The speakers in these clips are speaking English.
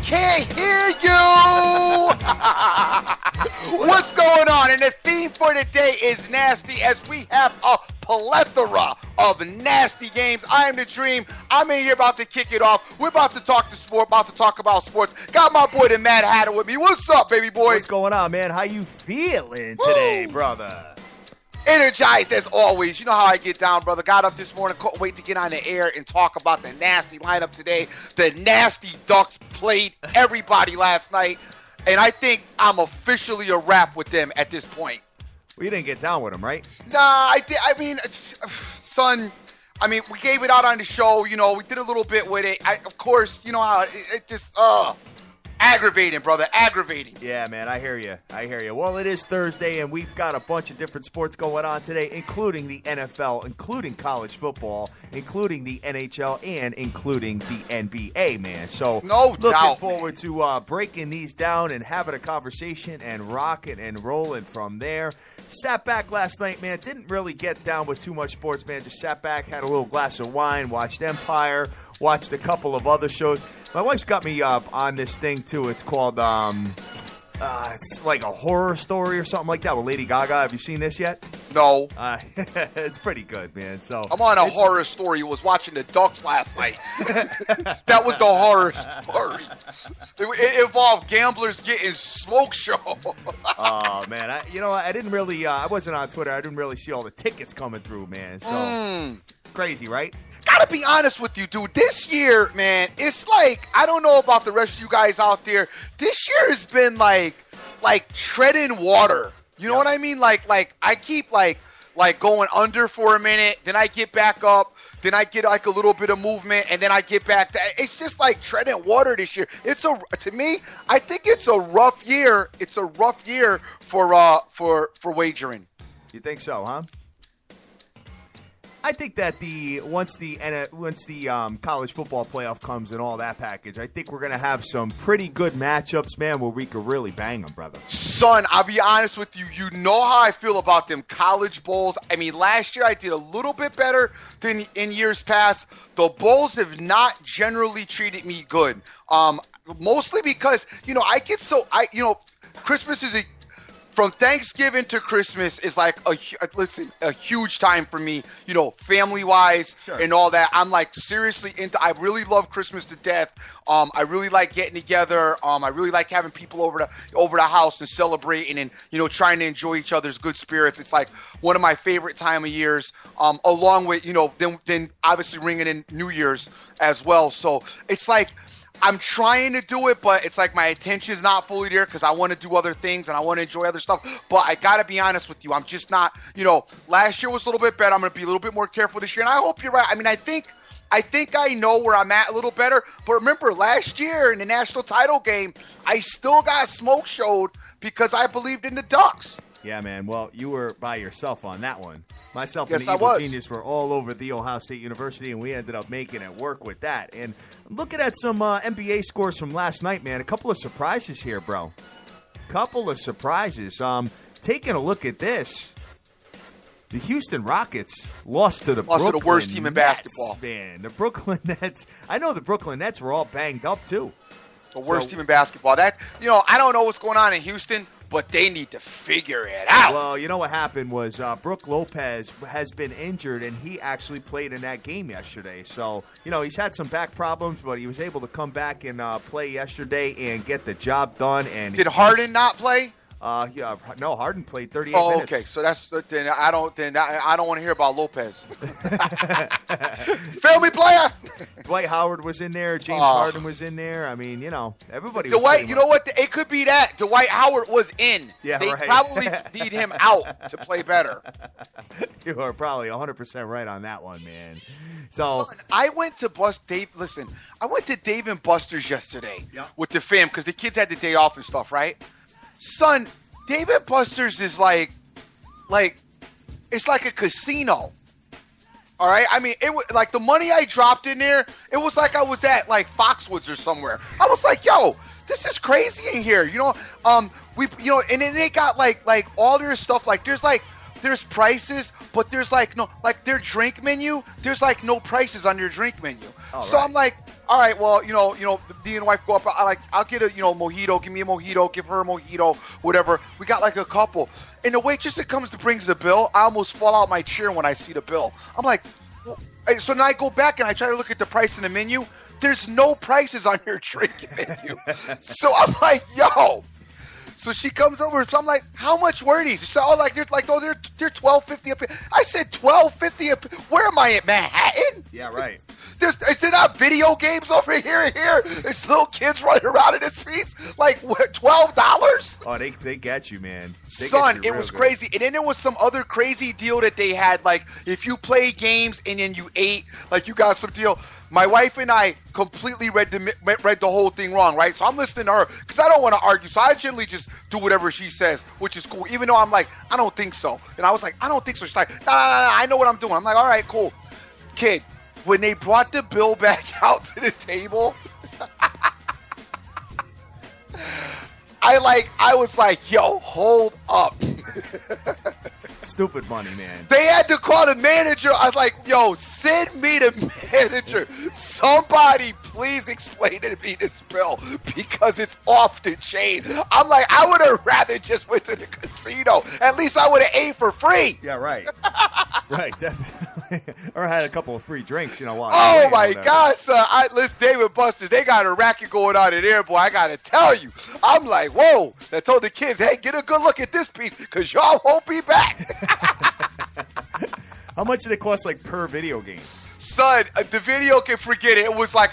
can't hear you. What's going on? And the theme for today is nasty, as we have a plethora of nasty games. I am the Dream. I'm in here about to kick it off. We're about to talk to sport, about to talk about sports. Got my boy the Mad Hatter with me. What's up, baby boy? What's going on, man? How you feeling today, brother? Energized as always. You know how I get down, brother. Got up this morning, couldn't wait to get on the air and talk about the nasty lineup today. The nasty Ducks played everybody last night, and I think I'm officially a wrap with them at this point. Well, you didn't get down with them, right? Nah, I did. I mean, son, we gave it out on the show. You know, we did a little bit with it. Of course, you know how it just, aggravating, brother. Aggravating. Yeah, man, I hear you. Well, it is Thursday, and we've got a bunch of different sports going on today, including the NFL, including college football, including the NHL, and including the NBA, man. So, looking forward to breaking these down and having a conversation and rocking and rolling from there. Sat back last night, man. Didn't really get down with too much sports, man. Just sat back, had a little glass of wine, watched Empire, watched a couple of other shows. My wife's got me on this thing, too. It's called, it's like a horror story or something like that with Lady Gaga. Have you seen this yet? No. It's pretty good, man. So I'm on a horror story. Was watching the Ducks last night. That was the horror story. It involved gamblers getting smoke show. Oh, man. I didn't really, I wasn't on Twitter. I didn't really see all the tickets coming through, man. So crazy, right? Gotta be honest with you, dude. This year, man, it's like, I don't know about the rest of you guys out there. This year has been like treading water. You know what I mean? Like I keep like going under for a minute, then I get back up, then I get like a little bit of movement, and then I get back to. It's just like treading water this year. To me, I think it's a rough year. It's a rough year for wagering. You think so, huh? I think that once the college football playoff comes and all that package, I think we're going to have some pretty good matchups, man, where we could really bang them, brother. Son, I'll be honest with you. You know how I feel about them college bowls. I mean, last year I did a little bit better than in years past. The bowls have not generally treated me good. Mostly because, Christmas is from Thanksgiving to Christmas is like a huge time for me, family-wise and all that. I'm like seriously I really love Christmas to death. I really like getting together. I really like having people over the house and celebrating and, trying to enjoy each other's good spirits. It's like one of my favorite time of years, along with, then obviously ringing in New Year's as well. So it's like, I'm trying to do it, but it's like my attention's not fully there because I want to do other things and I want to enjoy other stuff. But I got to be honest with you. I'm just not, last year was a little bit better. I'm going to be a little bit more careful this year. And I hope you're right. I mean, I think I know where I'm at a little better. But remember, last year in the national title game, I still got smoke showed because I believed in the Ducks. Yeah, man. Well, you were by yourself on that one. Myself and the Evil Genius were all over the Ohio State University, and we ended up making it work with that. And looking at some NBA scores from last night, man, a couple of surprises here, bro. Couple of surprises. Taking a look at this, the Houston Rockets lost to the the worst team in basketball. Man, the Brooklyn Nets. I know the Brooklyn Nets were all banged up, too. The worst team in basketball. That, I don't know what's going on in Houston, but they need to figure it out. Well, you know what happened was Brook Lopez has been injured, and he actually played in that game yesterday. So, he's had some back problems, but he was able to come back and play yesterday and get the job done. And did Harden not play? No, Harden played 38 minutes. Oh, okay. So then I don't want to hear about Lopez. Feel me, player? Dwight Howard was in there. James Harden was in there. I mean, everybody. Dwight, you know what? It could be that Dwight Howard was in. Yeah, they right. probably need him out to play better. You are probably 100% right on that one, man. So son, I went to Dave and Buster's yesterday with the fam because the kids had the day off and stuff, right? Son, Dave and Buster's is like it's like a casino. All right, I mean, it was like the money I dropped in there. It was like I was at like Foxwoods or somewhere. I was like, yo, this is crazy in here, and then they got like all their stuff. Like there's prices, but there's like no, like their drink menu. There's like no prices on your drink menu. So right. I'm like, all right, well, me and the wife go up. I'll get a, mojito. Give me a mojito. Give her a mojito. Whatever. We got like a couple. And the waitress that comes to brings the bill, I almost fall out my chair when I see the bill. I'm like, well, so then I go back and I try to look at the price in the menu. There's no prices on your drink menu. So I'm like, yo. So she comes over, so I'm like, how much were these? She said, oh, they're $12.50 a piece. I said, $12.50 a piece? Where am I, at Manhattan? Yeah, right. Is there not video games over here and here? There's little kids running around in this piece? Like, what, $12? Oh, they get you, man. Son, it was crazy. And then there was some other crazy deal that they had. Like, if you play games and then you ate, like, you got some deal. My wife and I completely read the whole thing wrong, right? So I'm listening to her because I don't want to argue. So I generally just do whatever she says, which is cool, even though I'm like, I don't think so. And I was like, I don't think so. She's like, nah, I know what I'm doing. I'm like, all right, cool. Kid, when they brought the bill back out to the table, I was like, yo, hold up. Stupid money, man. They had to call the manager. I was like, yo, send me the manager. Somebody please explain to me this bill because it's off the chain. I'm like, I would have rather just went to the casino. At least I would have ate for free. Yeah, right. Right, definitely. Or had a couple of free drinks, while oh, my God, son. Listen, David Buster's, they got a racket going on in there, boy. I got to tell you. I'm like, whoa. I told the kids, hey, get a good look at this piece because y'all won't be back. How much did it cost, per video game? Son, the video can forget it. It was like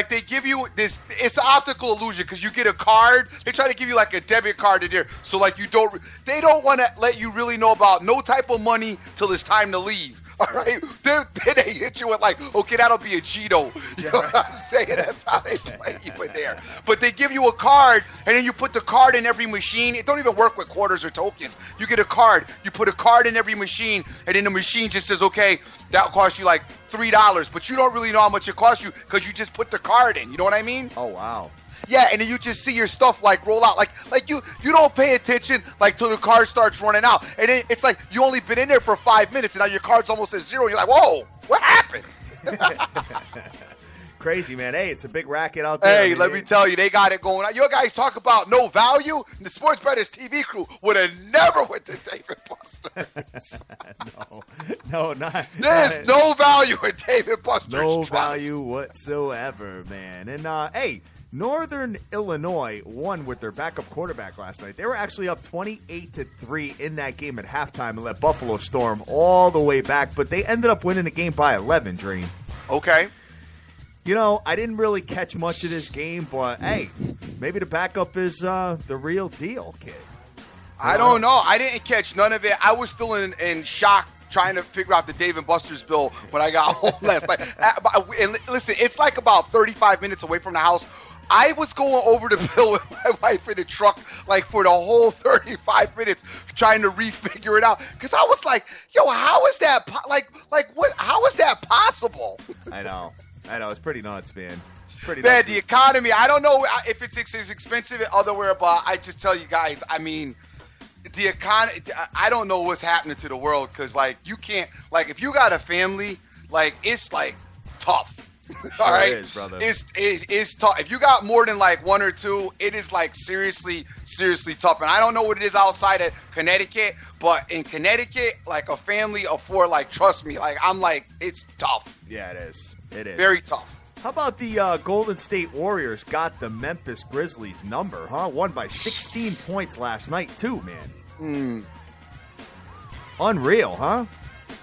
they give you this. It's an optical illusion because you get a card. They try to give you like a debit card in there, so they don't want to let you really know about no type of money till it's time to leave. All right, then they hit you with like, okay, that'll be a Cheeto. You know what I'm saying? That's how they play you in there. But they give you a card, and then you put the card in every machine. It don't even work with quarters or tokens. You get a card. You put a card in every machine, and then the machine just says, okay, that'll cost you like $3. But you don't really know how much it costs you because you just put the card in. You know what I mean? Oh, wow. Yeah, and then you just see your stuff roll out. Like you don't pay attention till the card starts running out. And then it's like you only been in there for 5 minutes and now your card's almost at zero. And you're like, whoa, what happened? Crazy, man. Hey, it's a big racket out there. Hey, let me tell you, they got it going on. You guys talk about no value. The Sports Brothers TV crew would have never went to David Buster's. No, not. There's no value in David Buster's. No value whatsoever, man. And, hey, Northern Illinois won with their backup quarterback last night. They were actually up 28-3 in that game at halftime and let Buffalo storm all the way back, but they ended up winning the game by 11, Dream. Okay. I didn't really catch much of this game, but hey, maybe the backup is the real deal, kid. I don't know. I didn't catch none of it. I was still in shock trying to figure out the Dave and Buster's bill when I got home last night. And listen, it's like about 35 minutes away from the house. I was going over the bill with my wife in the truck for the whole 35 minutes trying to refigure it out because I was like, yo, how is that what? How is that possible? I know. It's pretty nuts, man. Man, the economy, I don't know if it's as expensive elsewhere, but I just tell you guys, I mean, the economy, I don't know what's happening to the world because, you can't, if you got a family, it's, tough. Sure all right? Is, brother. It's tough. If you got more than, one or two, it is, seriously tough. And I don't know what it is outside of Connecticut, but in Connecticut, a family of four, trust me, it's tough. Yeah, it is. It is. Very tough. How about the Golden State Warriors got the Memphis Grizzlies number, huh? Won by 16 points last night, too, man. Unreal, huh?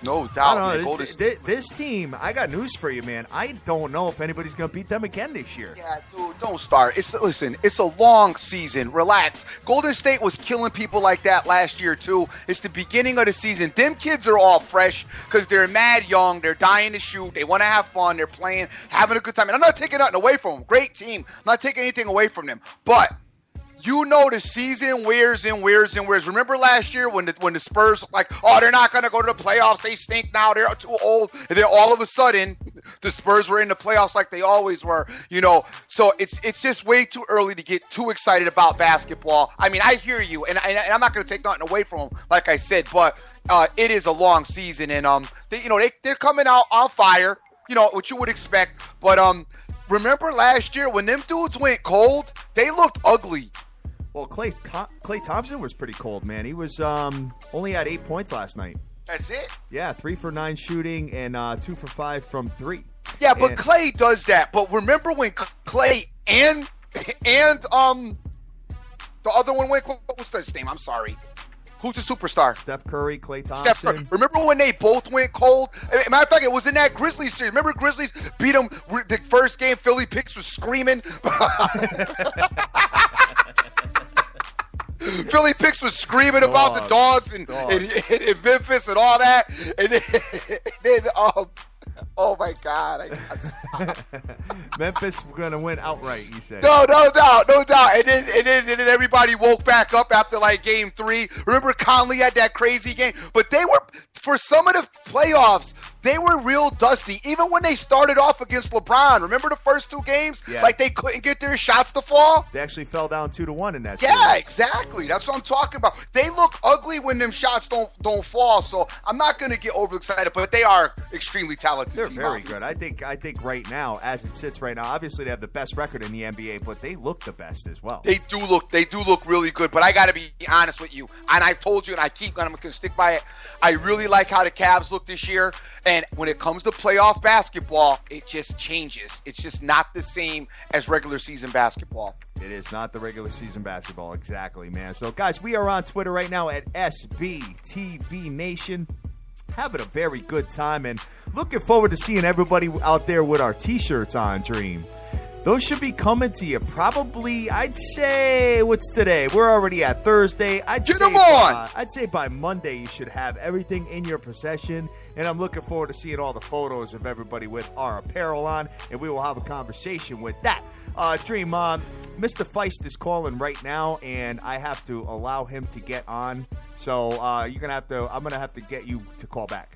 No doubt, man. This team, I got news for you, man. I don't know if anybody's going to beat them again this year. Yeah, dude, don't start. Listen, it's a long season. Relax. Golden State was killing people like that last year, too. It's the beginning of the season. Them kids are all fresh because they're mad young. They're dying to shoot. They want to have fun. They're playing, having a good time. And I'm not taking nothing away from them. Great team. I'm not taking anything away from them. But the season wears and wears and wears. Remember last year when the Spurs they're not going to go to the playoffs. They stink now. They're too old. And then all of a sudden, the Spurs were in the playoffs like they always were. So it's just way too early to get too excited about basketball. I mean, I hear you, and I'm not going to take nothing away from them, like I said. But it is a long season, and they're coming out on fire. What you would expect. But remember last year when them dudes went cold, they looked ugly. Well, Klay Thompson was pretty cold, man. He was only had 8 points last night. That's it? Yeah, 3 for 9 shooting and 2 for 5 from 3. Yeah, but Klay does that. But remember when Klay and the other one went, what's his name? I'm sorry. Who's the superstar? Steph Curry, Klay Thompson. Steph Curry. Remember when they both went cold? Matter of fact, it was in that Grizzlies series. Remember Grizzlies beat them the first game? Philly Picks was screaming. Philly Picks was screaming about the dogs and Memphis and all that. And then oh my God. I can't Memphis were going to win outright, he said. No doubt. And then everybody woke back up after like game 3. Remember Conley had that crazy game? But they were, for some of the playoffs, they were real dusty. Even when they started off against LeBron. Remember the first 2 games? Yeah. Like they couldn't get their shots to fall? They actually fell down 2-1 in that series. Yeah, series. exactly. That's what I'm talking about. They look ugly when them shots don't fall. So I'm not going to get overexcited, but they are extremely talented. They're very good. I think right now, as it sits right now, obviously they have the best record in the NBA, but they look the best as well. They do look really good. But I got to be honest with you, and I've told you, and I'm going to stick by it. I really like how the Cavs look this year. And when it comes to playoff basketball, it just changes. It's just not the same as regular season basketball. It is not the regular season basketball. Exactly, man. So, guys, we are on Twitter right now at SBTV Nation. Having a very good time and looking forward to seeing everybody out there with our T-shirts on, Dream. Those should be coming to you probably, I'd say, what's today? We're already at Thursday. Get them on! I'd say by Monday you should have everything in your possession. And I'm looking forward to seeing all the photos of everybody with our apparel on. And we will have a conversation with that. Dream, Mr. Feist is calling right now, and I have to allow him to get on. So I'm going to have to get you to call back.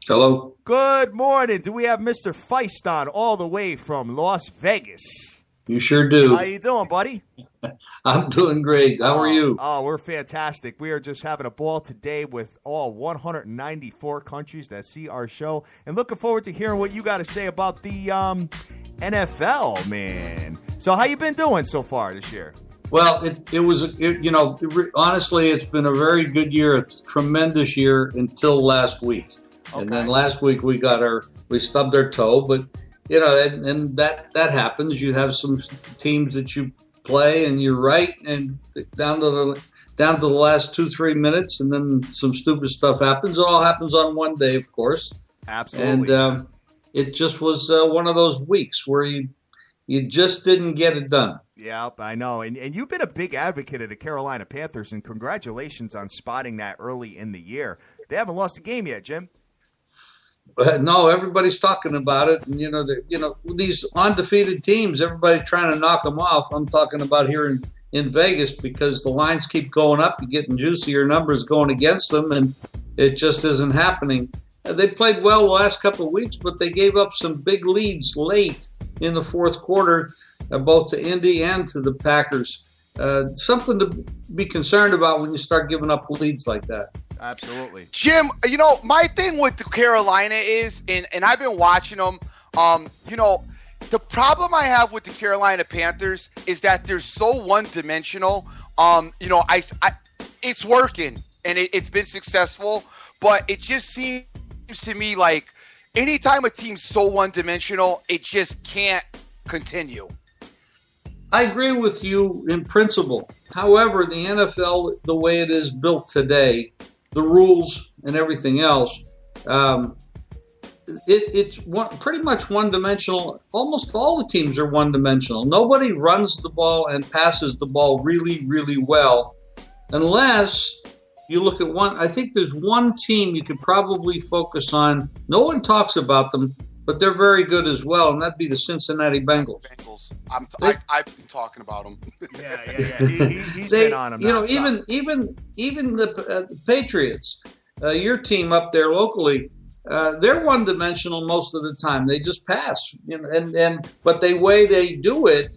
Hello. Good morning. Do we have Mr. Feist on all the way from Las Vegas? You sure do. How you doing, buddy? I'm doing great. How are you? Oh, we're fantastic. We are just having a ball today with all 194 countries that see our show, and looking forward to hearing what you got to say about the NFL, man. So how you been doing so far this year? Well, honestly, it's been a very good year. It's a tremendous year until last week. Okay. And then last week we stubbed our toe, but and that happens. You have some teams that you play and you're right, and down to the last 2-3 minutes, and then some stupid stuff happens. It all happens on one day, of course. Absolutely. And it just was one of those weeks where you just didn't get it done. Yeah, I know. And you've been a big advocate of the Carolina Panthers, and congratulations on spotting that early in the year. They haven't lost a game yet, Jim. No, everybody's talking about it, and these undefeated teams, everybody trying to knock them off. I'm talking about here in Vegas, because the lines keep going up, you're getting juicier numbers going against them, and it just isn't happening. They played well the last couple of weeks, but they gave up some big leads late in the fourth quarter, both to Indy and to the Packers. Something to be concerned about when you start giving up leads like that. Absolutely. Jim, my thing with the Carolina is, and I've been watching them, the problem I have with the Carolina Panthers is that they're so one-dimensional. It's working, and it's been successful, but it just seems to me like anytime a team's so one-dimensional, it just can't continue. I agree with you in principle. However, the NFL, the way it is built today, the rules and everything else, it's pretty much one-dimensional. Almost all the teams are one-dimensional. Nobody runs the ball and passes the ball really, really well, unless you look at one. I think there's one team you could probably focus on. No one talks about them, but they're very good as well, and that'd be the Cincinnati Bengals. I've been talking about them. Yeah. He's been on them. Even the Patriots, your team up there locally, they're one-dimensional most of the time. They just pass, but the way they do it,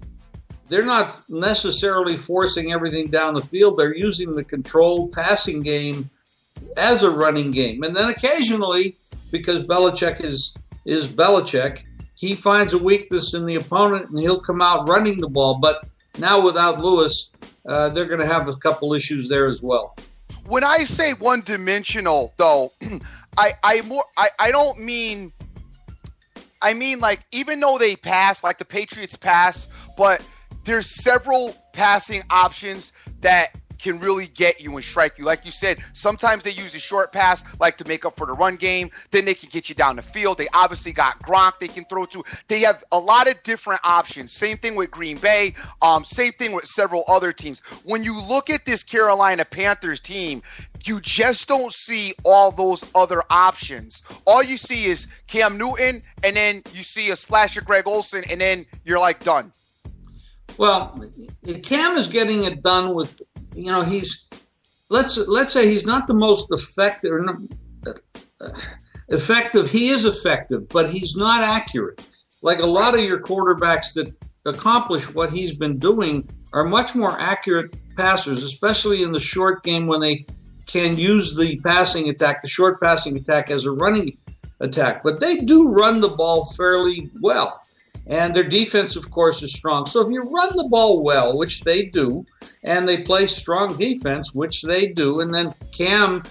they're not necessarily forcing everything down the field. They're using the controlled passing game as a running game, and then occasionally, because Belichick is Belichick. He finds a weakness in the opponent, and he'll come out running the ball. But now without Lewis, they're going to have a couple issues there as well. When I say one-dimensional, though, I don't mean. I mean, like, even though they pass, like the Patriots pass, but there's several passing options that can really get you and strike you. Like you said, sometimes they use a short pass like to make up for the run game. Then they can get you down the field. They obviously got Gronk they can throw to. They have a lot of different options. Same thing with Green Bay. Same thing with several other teams. When you look at this Carolina Panthers team, you just don't see all those other options. All you see is Cam Newton, and then you see a splash of Greg Olsen, and then you're like done. Well, Cam is getting it done with, he's, let's say he's not the most effective. He is effective, but he's not accurate. Like a lot of your quarterbacks that accomplish what he's been doing are much more accurate passers, especially in the short game when they can use the passing attack, the short passing attack as a running attack. But they do run the ball fairly well. And their defense, of course, is strong. So if you run the ball well, which they do, and they play strong defense, which they do, and then Cam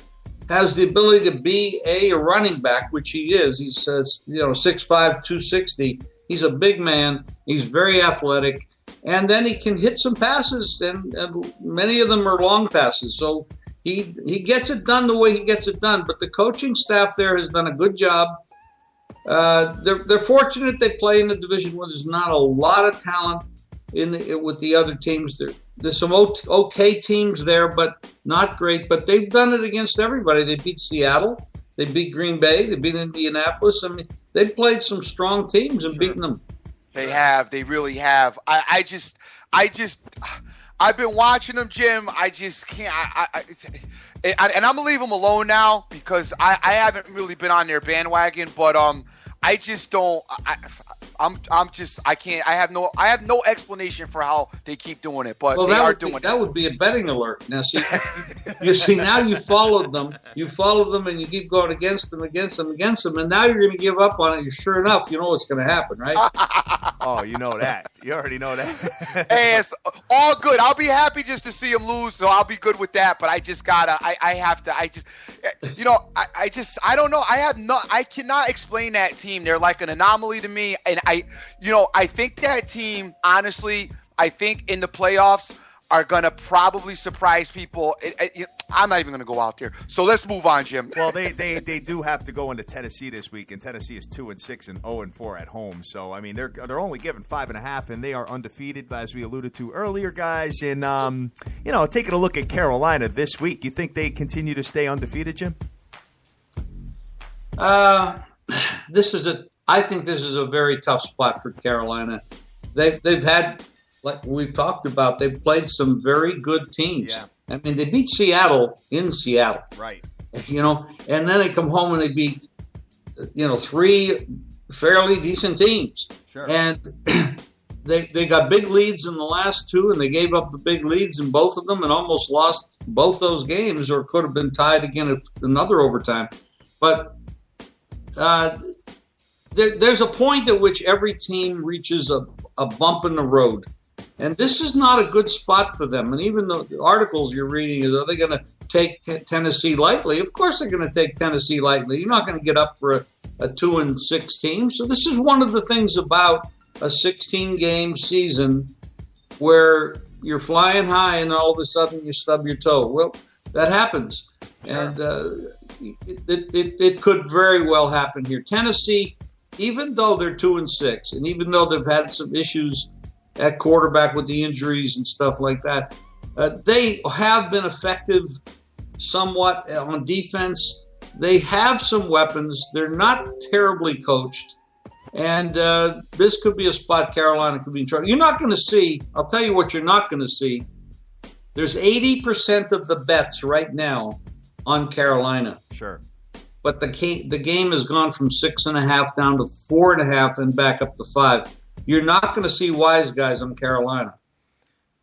has the ability to be a running back, which he is. He's 6'5", 260. He's a big man. He's very athletic. And then he can hit some passes, and many of them are long passes. So he gets it done the way he gets it done. But the coaching staff there has done a good job. They're fortunate they play in a division where there's not a lot of talent with the other teams. There's some okay teams there, but not great. But they've done it against everybody. They beat Seattle. They beat Green Bay. They beat Indianapolis. I mean, they've played some strong teams and beaten them. They have. They really have. I've been watching them, Jim. I just can't. And I'm gonna leave them alone now because I haven't really been on their bandwagon. But I just don't. I can't. I have no explanation for how they keep doing it. But they are doing it. That would be a betting alert. Now, see, now you followed them. You follow them, and you keep going against them, and now you're going to give up on it. Sure enough, you know what's going to happen, right? Oh, you know that. You already know that. Hey, it's all good. I'll be happy just to see them lose, so I'll be good with that. But I just gotta. I have to. I don't know. I cannot explain that team. They're like an anomaly to me, and I think that team, honestly, I think in the playoffs are going to probably surprise people. I'm not even going to go out there. So let's move on, Jim. Well, they do have to go into Tennessee this week, and Tennessee is 2-6 and 0-4 at home. So, I mean, they're only given 5.5, and they are undefeated, as we alluded to earlier, guys. And, taking a look at Carolina this week, you think they continue to stay undefeated, Jim? I think this is a very tough spot for Carolina. They've had, like we've talked about, they've played some very good teams. Yeah. I mean, they beat Seattle in Seattle. Right. And then they come home and they beat, 3 fairly decent teams. Sure. And they got big leads in the last 2, and they gave up the big leads in both of them and almost lost both those games, or could have been tied again at another overtime. But there's a point at which every team reaches a bump in the road. And this is not a good spot for them. And even the articles you're reading is, are they going to take Tennessee lightly? Of course they're going to take Tennessee lightly. You're not going to get up for a 2-6 team. So this is one of the things about a 16-game season where you're flying high and all of a sudden you stub your toe. Well, that happens. Sure. And it could very well happen here. Tennessee, even though they're 2-6, and even though they've had some issues at quarterback with the injuries and stuff like that, they have been effective somewhat on defense. They have some weapons. They're not terribly coached. And this could be a spot Carolina could be in trouble. You're not going to see, I'll tell you what you're not going to see. There's 80% of the bets right now on Carolina. Sure. But the game has gone from 6.5 down to 4.5 and back up to 5. You're not going to see wise guys on Carolina.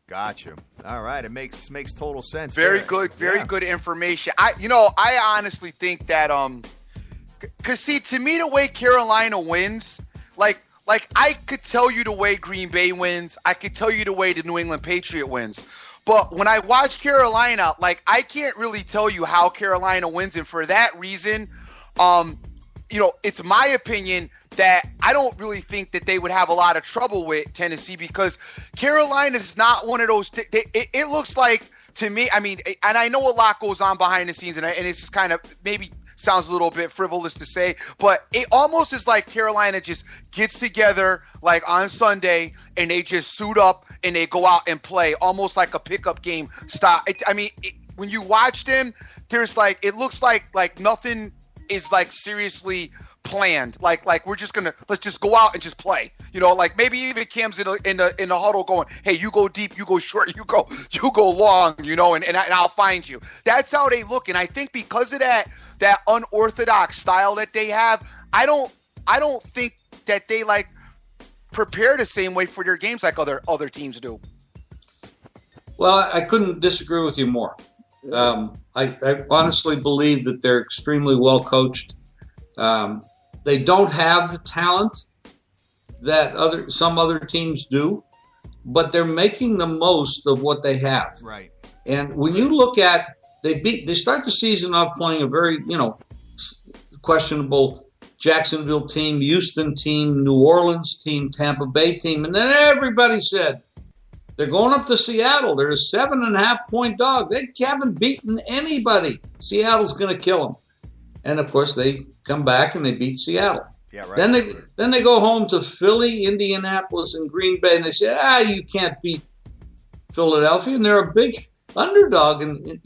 Gotcha. All right, it makes total sense. Very good information. I honestly think that Because, see, to me, the way Carolina wins, like I could tell you the way Green Bay wins. I could tell you the way the New England Patriot wins. But when I watch Carolina, like, I can't really tell you how Carolina wins. And for that reason, it's my opinion that I don't really think that they would have a lot of trouble with Tennessee, because Carolina is not one of those. It looks like, to me, I mean, and I know a lot goes on behind the scenes, and it's just kind of maybe sounds a little bit frivolous to say, but it almost is like Carolina just gets together like on Sunday and they just suit up and they go out and play almost like a pickup game style. When you watch them, there's like, it looks like nothing is like seriously planned. Like we're just let's just go out and just play. Like maybe even Cam's in the huddle going, hey, you go deep, you go short, you go long, and I'll find you. That's how they look. And I think because of that unorthodox style that they have, I don't think that they like prepare the same way for their games like other teams do. Well, I couldn't disagree with you more. I honestly believe that they're extremely well coached. They don't have the talent that some other teams do, but they're making the most of what they have. Right. And when you look at, they start the season off playing a very, questionable Jacksonville team, Houston team, New Orleans team, Tampa Bay team, and then everybody said they're going up to Seattle. They're a 7.5-point dog. They haven't beaten anybody. Seattle's going to kill them. And of course, they come back and they beat Seattle. Yeah, right. Then they go home to Philly, Indianapolis, and Green Bay, and they say, you can't beat Philadelphia, and they're a big underdog. And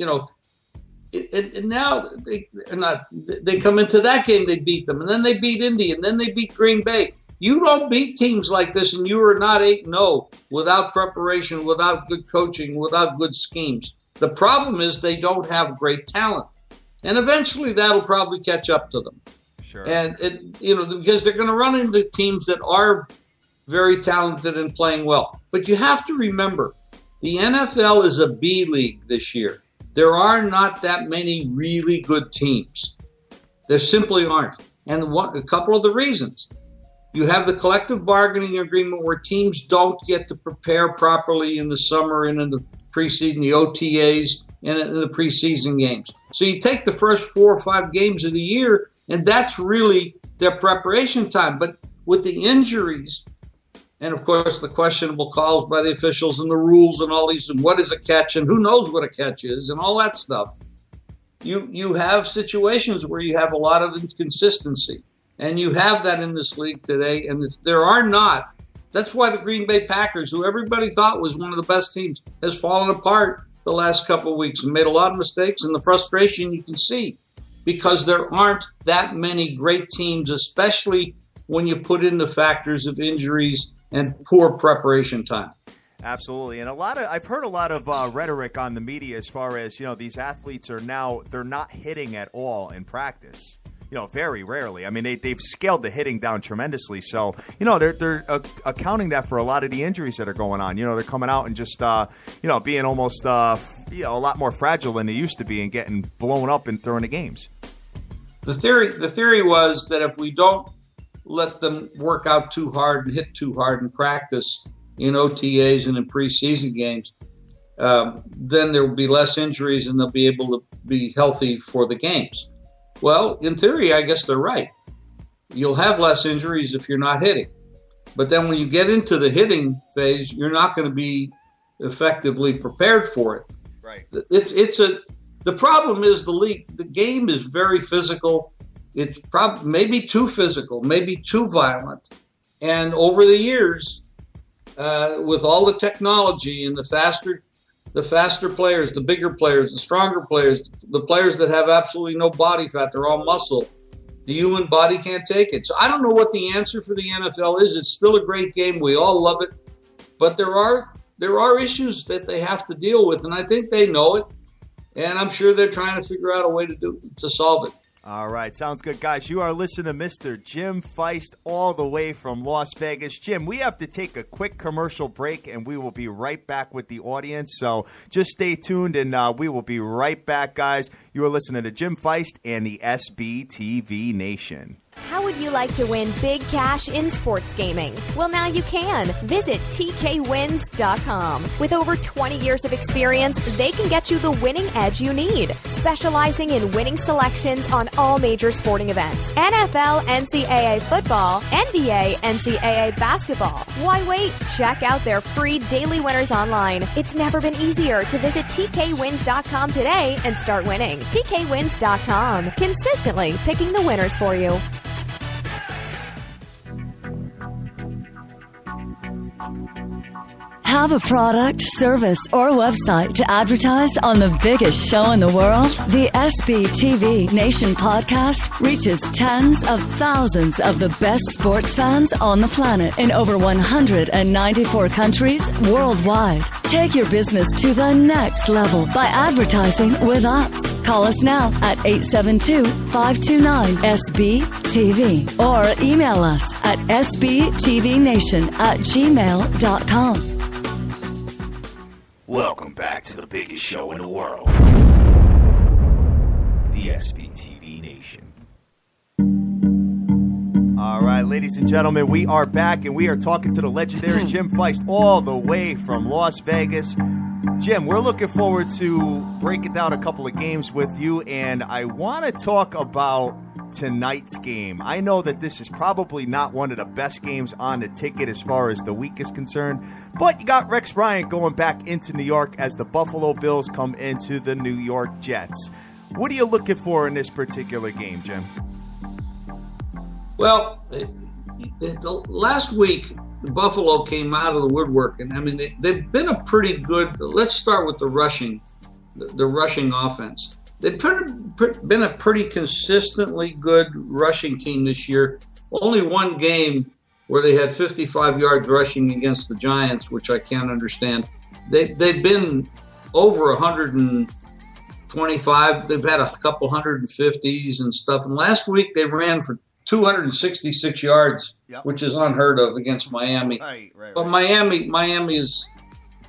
now they're not. They come into that game, they beat them, and then they beat Indy, and then they beat Green Bay. You don't beat teams like this, and you are not 8-0 without preparation, without good coaching, without good schemes. The problem is they don't have great talent, and eventually that'll probably catch up to them. Sure. And because they're going to run into teams that are very talented and playing well. But you have to remember, the NFL is a B league this year. There are not that many really good teams. There simply aren't. And a couple of the reasons. You have the collective bargaining agreement where teams don't get to prepare properly in the summer and in the preseason, the OTAs, and in the preseason games. So you take the first 4 or 5 games of the year, and that's really their preparation time. But with the injuries, and of course the questionable calls by the officials and the rules and all these, and what is a catch and who knows what a catch is and all that stuff, you have situations where you have a lot of inconsistency. And you have that in this league today, and there are not. That's why the Green Bay Packers, who everybody thought was one of the best teams, has fallen apart the last couple of weeks and made a lot of mistakes, and the frustration you can see because there aren't that many great teams, especially when you put in the factors of injuries and poor preparation time. Absolutely. And I've heard a lot of rhetoric on the media as far as, these athletes they're not hitting at all in practice. Very rarely. I mean, they've scaled the hitting down tremendously. So, they're accounting that for a lot of the injuries that are going on. They're coming out and just, being almost, a lot more fragile than they used to be and getting blown up during the games. The theory was that if we don't let them work out too hard and hit too hard in practice in OTAs and in preseason games, then there will be less injuries and they'll be able to be healthy for the games. Well, in theory, I guess they're right. You'll have less injuries if you're not hitting. But then when you get into the hitting phase, you're not going to be effectively prepared for it. Right. The problem is the game is very physical. It's maybe too physical, maybe too violent. And over the years, with all the technology and the faster players, the bigger players, the stronger players, the players that have absolutely no body fat, they're all muscle. The human body can't take it. So I don't know what the answer for the NFL is. It's still a great game. We all love it. But there are issues that they have to deal with, and I think they know it. And I'm sure they're trying to figure out a way to solve it. All right, sounds good, guys. You are listening to Mr. Jim Feist all the way from Las Vegas. Jim, we have to take a quick commercial break, and we will be right back with the audience. So just stay tuned, and we will be right back, guys. You are listening to Jim Feist and the SBTV Nation. How would you like to win big cash in sports gaming? Well, now you can. Visit tkwins.com. With over 20 years of experience, they can get you the winning edge you need. Specializing in winning selections on all major sporting events. NFL, NCAA football, NBA, NCAA basketball. Why wait? Check out their free daily winners online. It's never been easier to visit tkwins.com today and start winning. tkwins.com. Consistently picking the winners for you. Have a product, service, or website to advertise on the biggest show in the world? The SBTV Nation podcast reaches tens of thousands of the best sports fans on the planet in over 194 countries worldwide. Take your business to the next level by advertising with us. Call us now at 872-529-SBTV or email us at sbtvnation@gmail.com. Welcome back to the biggest show in the world, the SBTV Nation. All right, ladies and gentlemen, we are back, and we are talking to the legendary Jim Feist all the way from Las Vegas. Jim, we're looking forward to breaking down a couple of games with you, and I want to talk about tonight's game. I know that this is probably not one of the best games on the ticket as far as the week is concerned, but you got Rex Bryant going back into New York as the Buffalo Bills come into the New York Jets. What are you looking for in this particular game, Jim? Well, last week, Buffalo came out of the woodwork, and I mean, they've been a pretty good. Let's start with the rushing offense. They've been a pretty consistently good rushing team this year. Only one game where they had 55 yards rushing against the Giants, which I can't understand. They've been over 125. They've had a couple 150s and stuff. And last week they ran for 266 yards, which is unheard of against Miami. Right. But Miami is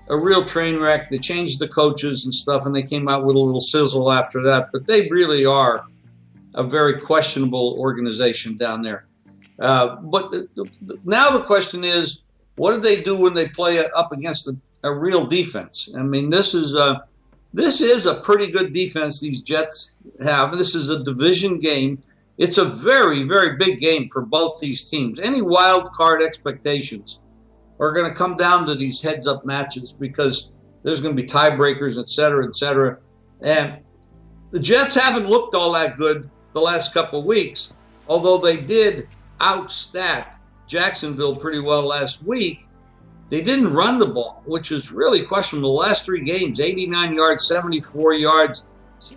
a real train wreck. They changed the coaches and stuff, and they came out with a little sizzle after that. But they really are a very questionable organization down there. But now the question is, what do they do when they play up against a real defense? I mean, this is a pretty good defense these Jets have. This is a division game. It's a very, very big game for both these teams. Any wild card expectations are going to come down to these heads-up matches because there's going to be tiebreakers, et cetera, et cetera. And the Jets haven't looked all that good the last couple of weeks, although they did outstat Jacksonville pretty well last week. They didn't run the ball, which is really questionable. The last three games, 89 yards, 74 yards,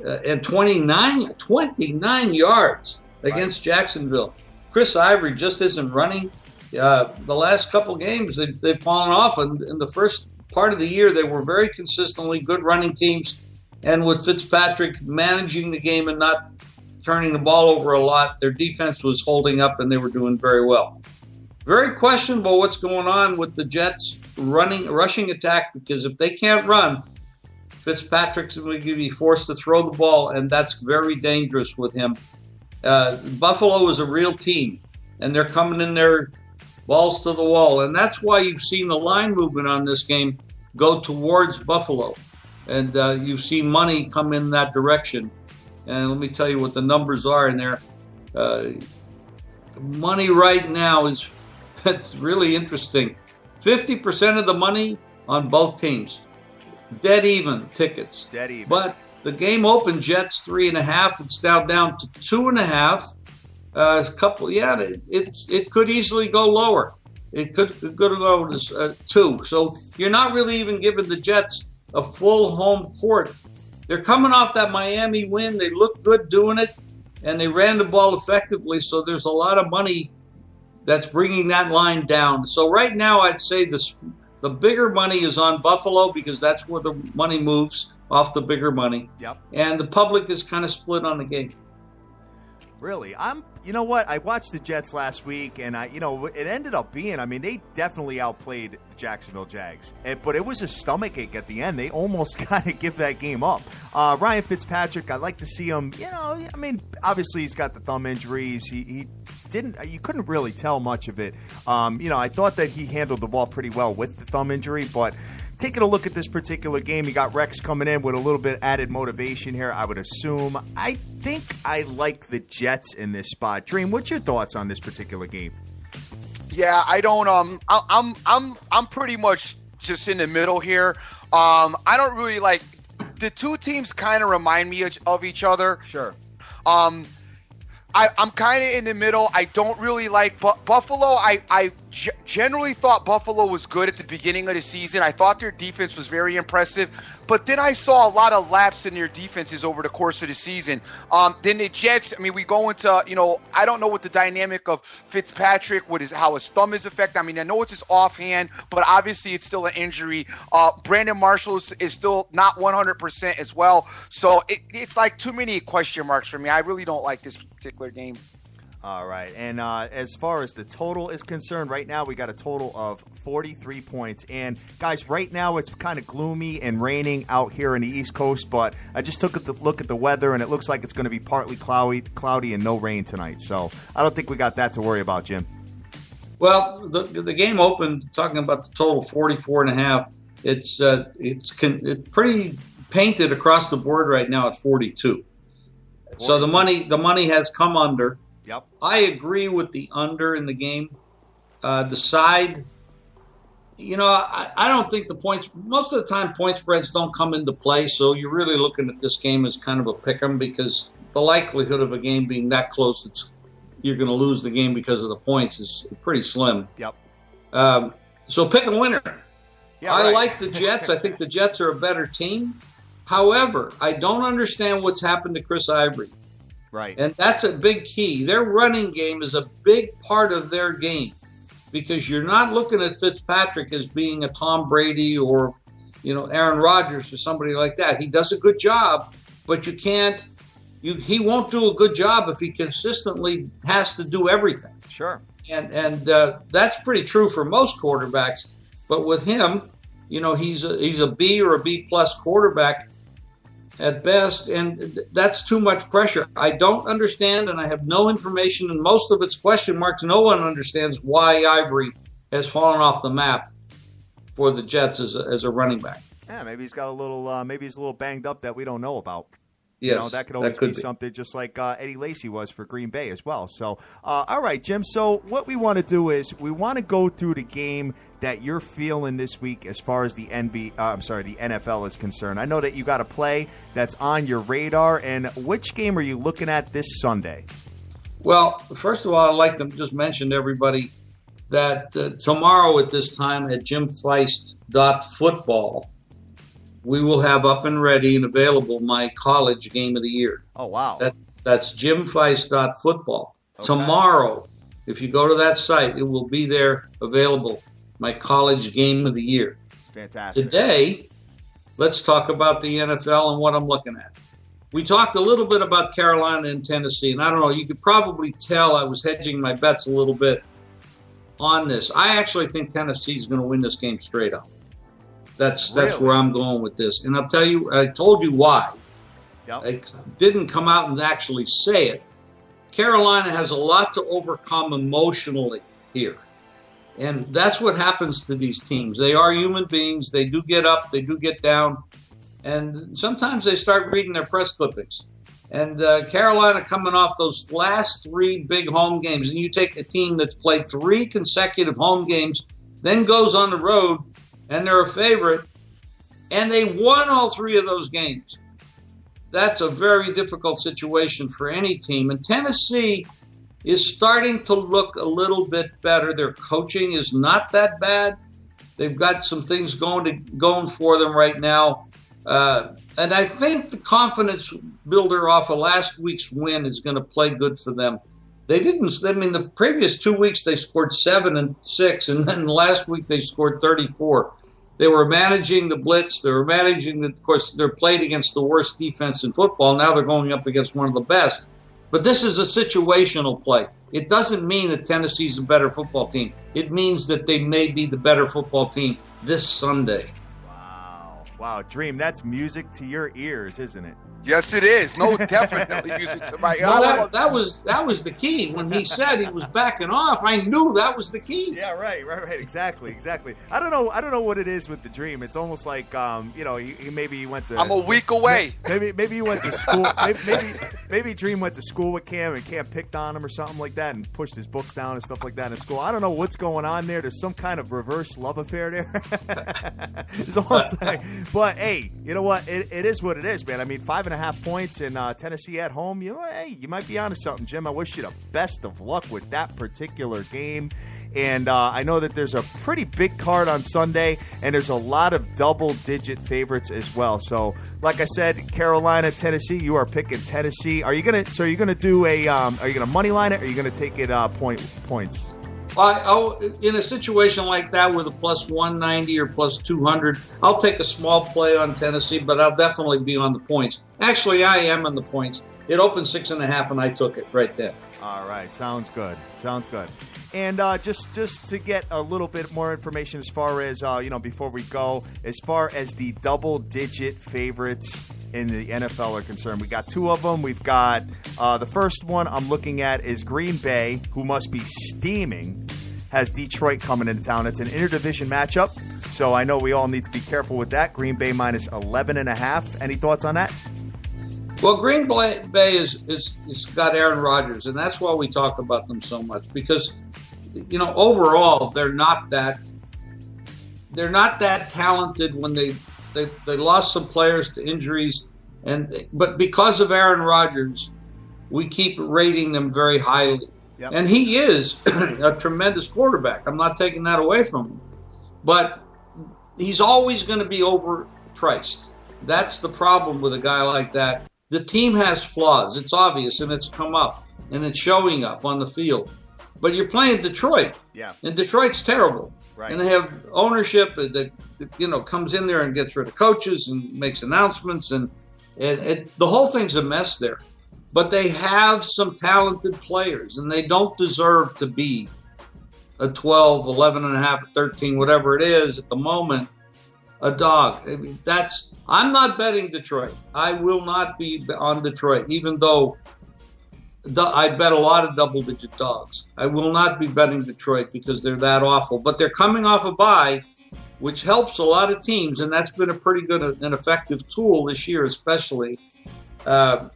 and 29 yards against Jacksonville. Chris Ivory just isn't running. The last couple games, they've fallen off. And in the first part of the year, they were very consistently good running teams. And with Fitzpatrick managing the game and not turning the ball over a lot, their defense was holding up and they were doing very well. Very questionable what's going on with the Jets' rushing attack, because if they can't run, Fitzpatrick's going to be forced to throw the ball, and that's very dangerous with him. Buffalo is a real team, and they're coming in there balls to the wall. And that's why you've seen the line movement on this game go towards Buffalo. And you've seen money come in that direction. And let me tell you what the numbers are in there. Money right now that's really interesting. 50% of the money on both tems. Dead even tickets. Dead even. But the game opened Jets 3.5. It's now down to 2.5. It could easily go lower. It could go to 2. So you're not really even giving the Jets a full home court. They're coming off that Miami win. They look good doing it, and they ran the ball effectively. So there's a lot of money that's bringing that line down. So right now I'd say the bigger money is on Buffalo because that's where the money moves, off the bigger money. Yep. And the public is kind of split on the game. Really? You know what? I watched the Jets last week, and it ended up being, they definitely outplayed the Jacksonville Jags. But it was a stomachache at the end. They almost kind of give that game up. Ryan Fitzpatrick, I'd like to see him, obviously he's got the thumb injuries. You couldn't really tell much of it. I thought that he handled the ball pretty well with the thumb injury, but taking a look at this particular game, you got Rex coming in with a little bit added motivation here, I would assume. I think I like the Jets in this spot. Dream, what's your thoughts on this particular game? Yeah, I don't. I'm pretty much just in the middle here. I don't really like the two teams. Kind of remind me of each other. Sure. I'm kind of in the middle. I don't really like Buffalo. I generally thought Buffalo was good at the beginning of the season. I thought their defense was very impressive, but then I saw a lot of lapse in their defenses over the course of the season. Then the Jets, we go into, I don't know what the dynamic of Fitzpatrick, how his thumb is affected. I know it's his offhand, but obviously it's still an injury. Brandon Marshall is still not 100% as well. So it's like too many question marks for me. I really don't like this particular game. All right. And as far as the total is concerned, right now we got a total of 43 points. And, guys, right now it's kind of gloomy and raining out here in the East Coast, but I just took a look at the weather, and it looks like it's going to be partly cloudy and no rain tonight. So I don't think we got that to worry about, Jim. Well, the game opened, talking about the total 44.5. It's pretty painted across the board right now at 42. So the money has come under. Yep. I agree with the under in the game. The side, I don't think the points, most of the time point spreads don't come into play, so you're really looking at this game as kind of a pick 'em, because the likelihood of a game being that close, you're going to lose the game because of the points, is pretty slim. Yep. So pick a winner. Yeah, I right. like the Jets. I think the Jets are a better team. However, I don't understand what's happened to Chris Ivory. Right. And that's a big key. Their running game is a big part of their game, because you're not looking at Fitzpatrick as being a Tom Brady or, Aaron Rodgers or somebody like that. He does a good job, but he won't do a good job if he consistently has to do everything. Sure. And that's pretty true for most quarterbacks. But with him, he's a B or a B plus quarterback at best, and that's too much pressure. I don't understand, and I have no information, and most of it's question marks. No one understands why Ivory has fallen off the map for the Jets as a running back. Yeah, maybe he's got a little, maybe he's a little banged up that we don't know about. Yes, that could always be something, just like Eddie Lacy was for Green Bay as well. So, all right, Jim. So what we want to do is we want to go through the game that you're feeling this week as far as the NFL is concerned. I know that you got a play that's on your radar, and which game are you looking at this Sunday? Well, first of all, I'd like to just mention to everybody that tomorrow at this time at jimfeist.football, we will have up and ready and available my college game of the year. Oh, wow. That's jimfeist.football. Okay. Tomorrow, if you go to that site, it will be there available, my college game of the year. Fantastic. Today, let's talk about the NFL and what I'm looking at. We talked a little bit about Carolina and Tennessee, and I don't know, you could probably tell I was hedging my bets a little bit on this. I actually think Tennessee is going to win this game straight up. That's where I'm going with this. And I'll tell you, I told you why. Yep. I didn't come out and actually say it. Carolina has a lot to overcome emotionally here. And that's what happens to these teams. They are human beings. They do get up. They do get down. And sometimes they start reading their press clippings. And Carolina coming off those last 3 big home games, and you take a team that's played 3 consecutive home games, then goes on the road, and they're a favorite, and they won all 3 of those games. That's a very difficult situation for any team. And Tennessee is starting to look a little bit better. Their coaching is not that bad. They've got some things going for them right now. And I think the confidence builder off of last week's win is going to play good for them. The previous 2 weeks they scored 7 and 6, and then last week they scored 34. They were managing the blitz. They were managing, of course, they're played against the worst defense in football. Now they're going up against one of the best. But this is a situational play. It doesn't mean that Tennessee's a better football team. It means that they may be the better football team this Sunday. Wow, Dream, that's music to your ears, isn't it? Yes, it is. No, definitely music to my ears. No, that was the key. When he said he was backing off, I knew that was the key. Yeah, right. Exactly. I don't know what it is with the Dream. It's almost like maybe he went to. I'm a week away. Maybe he went to school. Maybe Dream went to school with Cam and Cam picked on him or something like that and pushed his books down and stuff like that in school. I don't know what's going on there. There's some kind of reverse love affair there. It's almost like, but hey, you know what? It is what it is, man. I mean, 5.5 points in Tennessee at home. You might be onto something, Jim. I wish you the best of luck with that particular game. And I know that there's a pretty big card on Sunday, and there's a lot of double-digit favorites as well. So, like I said, Carolina, Tennessee. You are picking Tennessee. Are you gonna do a? Are you gonna money line it? Or are you gonna take it points? In a situation like that with a plus 190 or plus 200, I'll take a small play on Tennessee, but I'll definitely be on the points. Actually, I am on the points. It opened 6.5, and I took it right there. All right, sounds good. And just to get a little bit more information as far as before we go, as far as the double-digit favorites in the NFL are concerned, we got two of them. We've got the first one I'm looking at is Green Bay, who must be steaming, has Detroit coming into town. It's an interdivision matchup, so I know we all need to be careful with that. Green Bay minus 11.5. Any thoughts on that? Well, Green Bay is got Aaron Rodgers, and that's why we talk about them so much, because overall they're not that talented. When they lost some players to injuries, but because of Aaron Rodgers, we keep rating them very highly. Yep. And he is a tremendous quarterback. I'm not taking that away from him, but he's always going to be overpriced. That's the problem with a guy like that. The team has flaws. It's obvious, and it's come up, and it's showing up on the field. But you're playing Detroit, and Detroit's terrible. Right. And they have ownership that comes in there and gets rid of coaches and makes announcements, and the whole thing's a mess there. But they have some talented players, and they don't deserve to be a 12, 11.5, 13, whatever it is at the moment, a dog. I mean, I'm not betting Detroit. I will not be on Detroit, even though I bet a lot of double-digit dogs. I will not be betting Detroit because they're that awful. But they're coming off a bye, which helps a lot of teams, and that's been a pretty good and effective tool this year, especially. I'm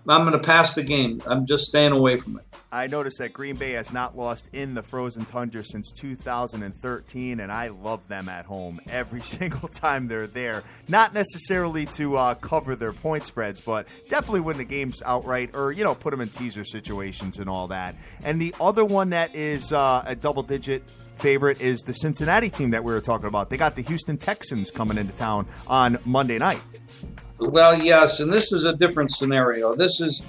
going to pass the game. I'm just staying away from it. I noticed that Green Bay has not lost in the frozen tundra since 2013, and I love them at home every single time they're there. Not necessarily to cover their point spreads, but definitely win the games outright or, put them in teaser situations and all that. And the other one that is a double-digit favorite is the Cincinnati team that we were talking about. They got the Houston Texans coming into town on Monday night. Well, yes, and this is a different scenario. This is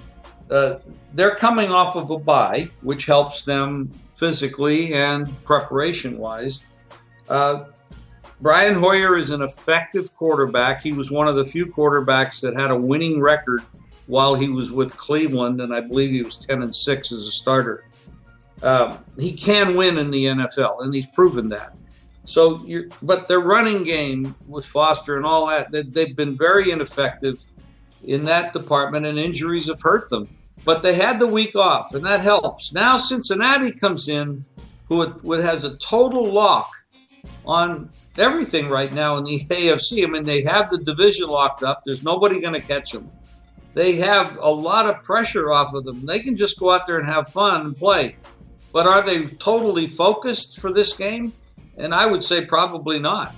they're coming off of a bye, which helps them physically and preparation-wise. Brian Hoyer is an effective quarterback. He was one of the few quarterbacks that had a winning record while he was with Cleveland, and I believe he was 10-6 as a starter. He can win in the NFL, and he's proven that. But their running game with Foster and all that, they've been very ineffective in that department, and injuries have hurt them. But they had the week off, and that helps. Now Cincinnati comes in, who has a total lock on everything right now in the AFC. I mean, they have the division locked up. There's nobody going to catch them. They have a lot of pressure off of them. They can just go out there and have fun and play. But are they totally focused for this game? And I would say probably not.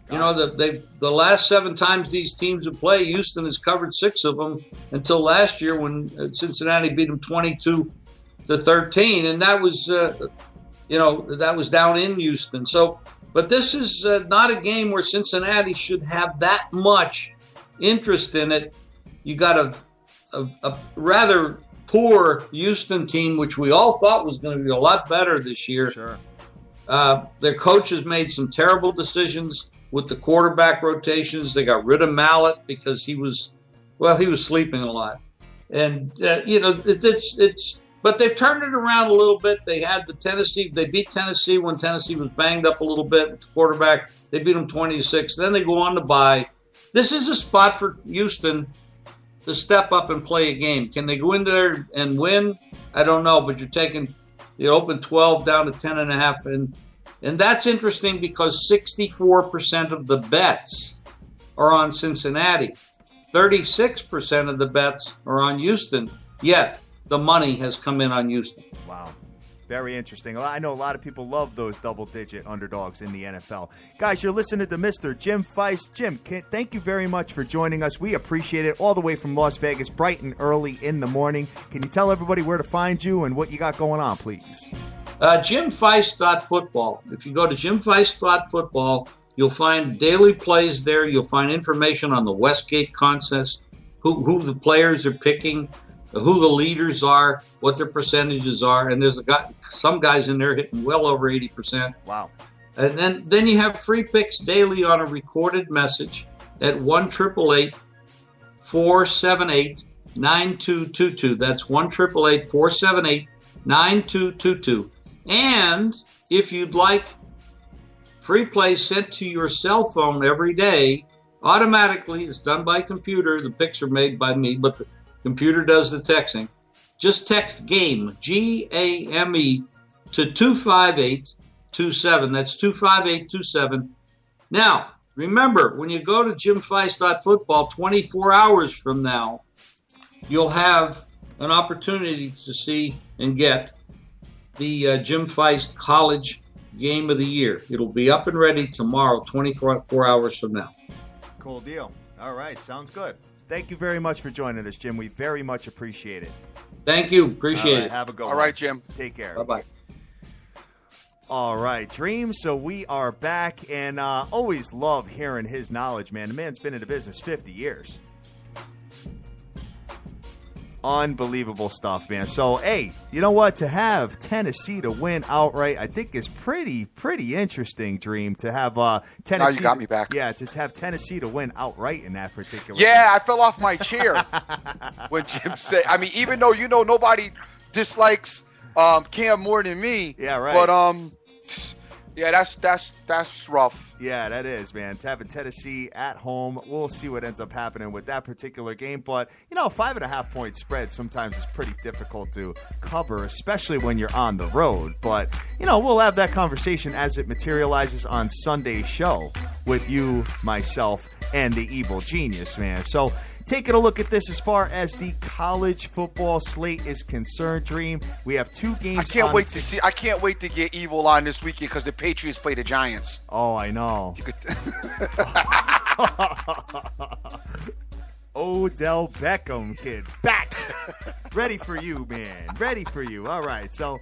The last 7 times these teams have played, Houston has covered 6 of them until last year when Cincinnati beat them 22-13, and that was that was down in Houston. So, but this is not a game where Cincinnati should have that much interest in it. You got a rather poor Houston team, which we all thought was going to be a lot better this year. Sure. Their coach has made some terrible decisions with the quarterback rotations. They got rid of Mallett because he was sleeping a lot. And but they've turned it around a little bit. They beat Tennessee when Tennessee was banged up a little bit with the quarterback. They beat them 20-6. Then they go on to bye. This is a spot for Houston to step up and play a game. Can they go in there and win? I don't know, but you're taking the open 12 down to 10.5. And that's interesting because 64% of the bets are on Cincinnati. 36% of the bets are on Houston, yet the money has come in on Houston. Wow. Very interesting. I know a lot of people love those double-digit underdogs in the NFL. Guys, you're listening to Mr. Jim Feist. Jim, thank you very much for joining us. We appreciate it all the way from Las Vegas, bright and early in the morning. Can you tell everybody where to find you and what you got going on, please? JimFeist.football. If you go to JimFeist.football, you'll find daily plays there. You'll find information on the Westgate contest, who the players are picking, who the leaders are, what their percentages are, and there's some guys in there hitting well over 80%. Wow. And then you have free picks daily on a recorded message at 1-888-478-9222. That's 1-888-478-9222. And if you'd like free plays sent to your cell phone every day, automatically, it's done by computer. The picks are made by me, but the computer does the texting. Just text GAME, GAME, to 25827. That's 25827. Now, remember, when you go to JimFeist.football 24 hours from now, you'll have an opportunity to see and get the Jim Feist College Game of the Year. It'll be up and ready tomorrow, 24 hours from now. Cool deal. All right, sounds good. Thank you very much for joining us, Jim. We very much appreciate it. Thank you. Appreciate it. Have a good one. All right, Jim. Take care. Bye-bye. All right, Dream. So we are back, and always love hearing his knowledge, man. The man's been in the business 50 years. Unbelievable stuff, man. So, hey, you know what? To have Tennessee to win outright, I think is pretty interesting, Dream, to have Tennessee. Now you got me back. Yeah, to have Tennessee to win outright in that particular Yeah, game. I fell off my chair when Jim said, I mean, even though, nobody dislikes Cam more than me. Yeah, right. But, yeah, that's rough. Yeah, that is, man. To have Tennessee at home, we'll see what ends up happening with that particular game. But, 5.5-point spread sometimes is pretty difficult to cover, especially when you're on the road. But, we'll have that conversation as it materializes on Sunday's show with you, myself, and the evil genius, man. So, taking a look at this as far as the college football slate is concerned, Dream. We have two games. I can't wait to get evil on this weekend because the Patriots play the Giants. Oh, I know. Odell Beckham, kid, back. Ready for you, man. Ready for you. All right, so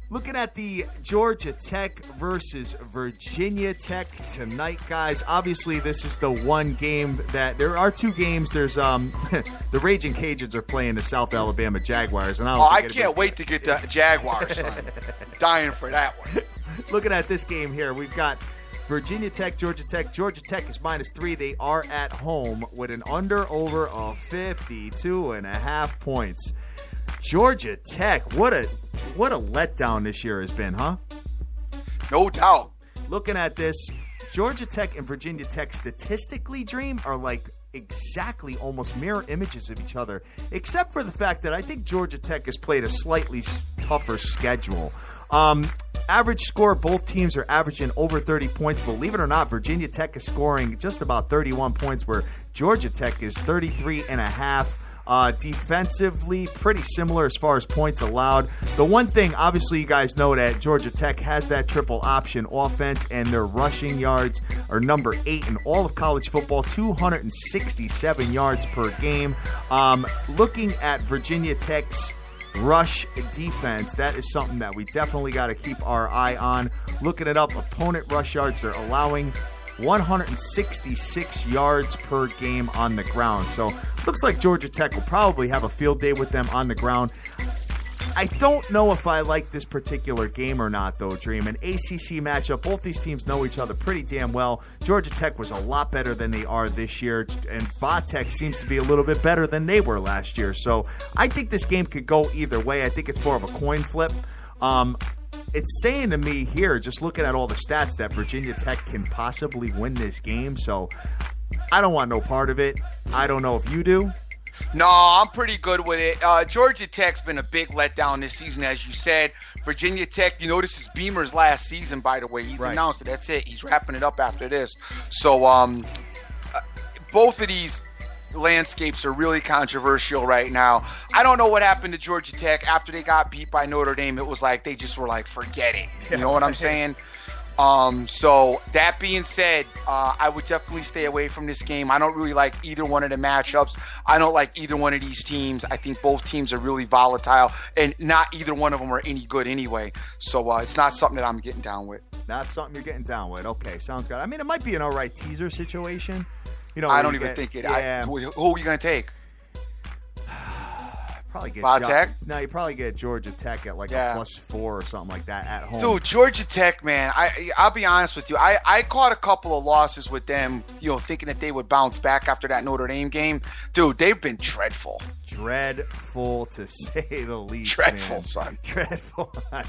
looking at the Georgia Tech versus Virginia Tech tonight, guys. Obviously, this is the one game that there are two games. There's the Raging Cajuns are playing the South Alabama Jaguars, and I can't wait to get the Jaguars, son. Dying for that one. Looking at this game here, we've got Virginia Tech, Georgia Tech. Georgia Tech is -3. They are at home with an under-over of 52.5 points. Georgia Tech, what a letdown this year has been, huh? No doubt. Looking at this, Georgia Tech and Virginia Tech statistically, Dream, are like exactly almost mirror images of each other, except for the fact that I think Georgia Tech has played a slightly tougher schedule. Average score, both teams are averaging over 30 points. Believe it or not, Virginia Tech is scoring just about 31 points, where Georgia Tech is 33.5. Defensively, pretty similar as far as points allowed. The one thing, obviously, you guys know that Georgia Tech has that triple option offense, and their rushing yards are number 8 in all of college football, 267 yards per game. Looking at Virginia Tech's rush defense, that is something that we definitely got to keep our eye on. Looking it up, opponent rush yards, they're allowing 166 yards per game on the ground. So looks like Georgia Tech will probably have a field day with them on the ground. I don't know if I like this particular game or not, though, Dream. An ACC matchup. Both these teams know each other pretty damn well. Georgia Tech was a lot better than they are this year, and Va-Tech seems to be a little bit better than they were last year. So I think this game could go either way. I think it's more of a coin flip. It's saying to me here, just looking at all the stats, that Virginia Tech can possibly win this game. So I don't want no part of it. I don't know if you do. No, I'm pretty good with it. Georgia Tech's been a big letdown this season, as you said. Virginia Tech, this is Beamer's last season, by the way. He's announced it. That's it. He's wrapping it up after this. So both of these landscapes are really controversial right now. I don't know what happened to Georgia Tech after they got beat by Notre Dame. It was like they just were like, forget it. You know what I'm saying? So that being said, I would definitely stay away from this game. I don't really like either one of the matchups. I don't like either one of these teams. I think both teams are really volatile, and not either one of them are any good anyway. So it's not something that I'm getting down with. Not something you're getting down with. Okay, sounds good. I mean, it might be an all right teaser situation. I don't even think it. Yeah. Who are you going to take? Probably get Tech? No, you probably get Georgia Tech at like a +4 or something like that at home. Dude, Georgia Tech, man, I'll be honest with you. I caught a couple of losses with them, thinking that they would bounce back after that Notre Dame game. Dude, they've been dreadful. Dreadful, to say the least. Dreadful, man. son. Dreadful. I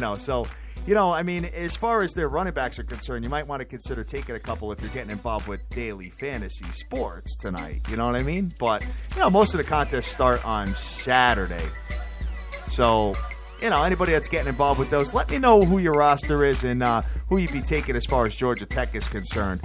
know. So, I mean, as far as their running backs are concerned, you might want to consider taking a couple if you're getting involved with daily fantasy sports tonight. You know what I mean? But, most of the contests start on Saturday. So, anybody that's getting involved with those, let me know who your roster is and who you'd be taking as far as Georgia Tech is concerned.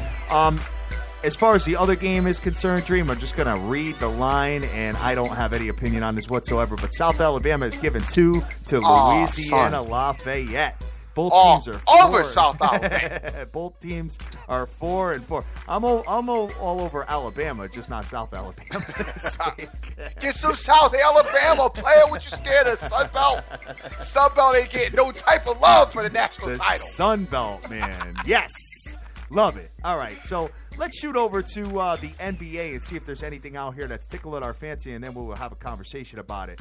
As far as the other game is concerned, Dream, I'm just going to read the line, and I don't have any opinion on this whatsoever. But South Alabama is given 2 to Louisiana Lafayette. Both teams are 4. Over South Alabama. Both teams are 4-4. I'm all over Alabama, just not South Alabama this week. Get some South Alabama. Play it what you scared of. Sunbelt. Sunbelt ain't getting no type of love for the national title. Sunbelt, man. Yes. Love it. All right, so let's shoot over to the NBA and see if there's anything out here that's tickling our fancy, and then we will have a conversation about it.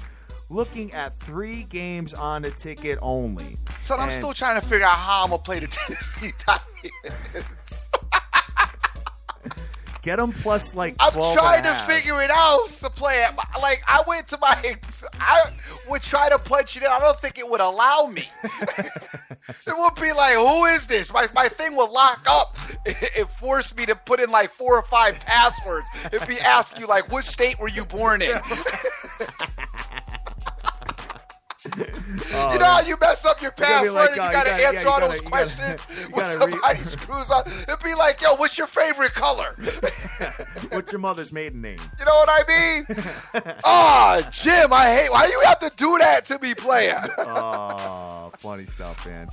Looking at 3 games on the ticket only. So I'm still trying to figure out how I'm going to play the Tennessee Titans. Get them plus like 12. I'm trying to figure it out to play it. Like, I would try to punch it in. I don't think it would allow me. It would be like, who is this? My thing would lock up. It forced me to put in like 4 or 5 passwords. It'd be asking you, like, what state were you born in? You know how you mess up your password and you got to answer all those questions when somebody screws up? It'd be like, yo, what's your favorite color? What's your mother's maiden name? You know what I mean? Jim, I hate, why you have to do that to me, player? Funny stuff, man.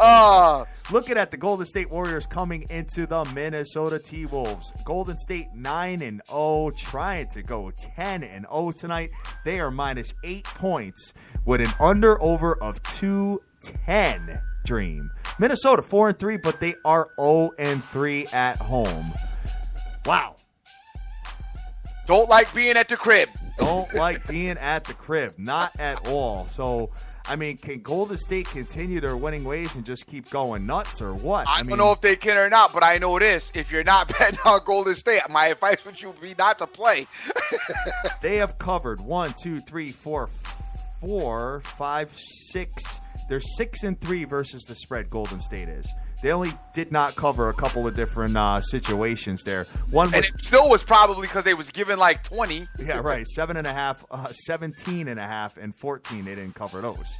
Looking at the Golden State Warriors coming into the Minnesota T-Wolves. Golden State 9-0, trying to go 10-0 tonight. They are minus 8 points with an under-over of 210. Dream. Minnesota 4-3, but they are 0-3 at home. Wow. Don't like being at the crib. Don't like being at the crib. Not at all. So, I mean, can Golden State continue their winning ways and just keep going nuts or what? I don't know if they can or not, but I know this. If you're not betting on Golden State, my advice would you be not to play. They have covered 1, 2, 3, 4, 5, 6. They're 6-3 versus the spread. Golden State is. They only did not cover a couple of different situations there. One was, and it still was probably because they was given like 20. Yeah, right. 7.5, 17.5, and 14. They didn't cover those.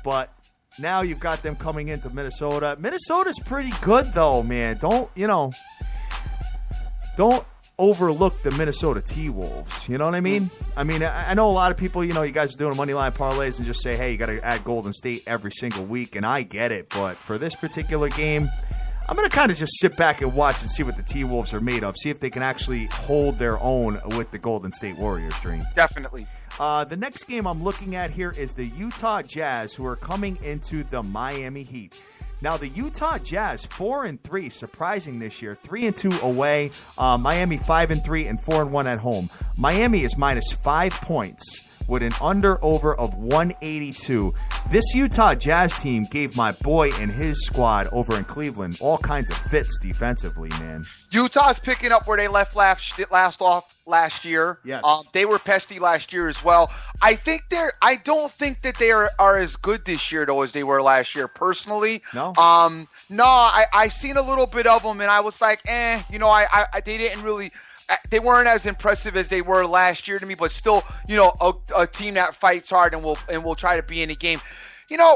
But now you've got them coming into Minnesota. Minnesota's pretty good though, man. Don't overlook the Minnesota T-Wolves. You know what I mean? I mean, I know a lot of people, you guys are doing money line parlays and just say, hey, you got to add Golden State every single week, and I get it. But for this particular game, I'm going to kind of just sit back and watch and see what the T-Wolves are made of, see if they can actually hold their own with the Golden State Warriors, Dream. Definitely. The next game I'm looking at here is the Utah Jazz, who are coming into the Miami Heat. Now, the Utah Jazz, 4-3, surprising this year, 3-2 away. Miami, 5-3, and 4-1 at home. Miami is minus 5 points with an under-over of 182. This Utah Jazz team gave my boy and his squad over in Cleveland all kinds of fits defensively, man. Utah's picking up where they left off last year. Yes. They were pesty last year as well. I don't think that they are as good this year though as they were last year. Personally, no. I seen a little bit of them and I was like, they didn't really. They weren't as impressive as they were last year to me, but still, a team that fights hard and will try to be in the game.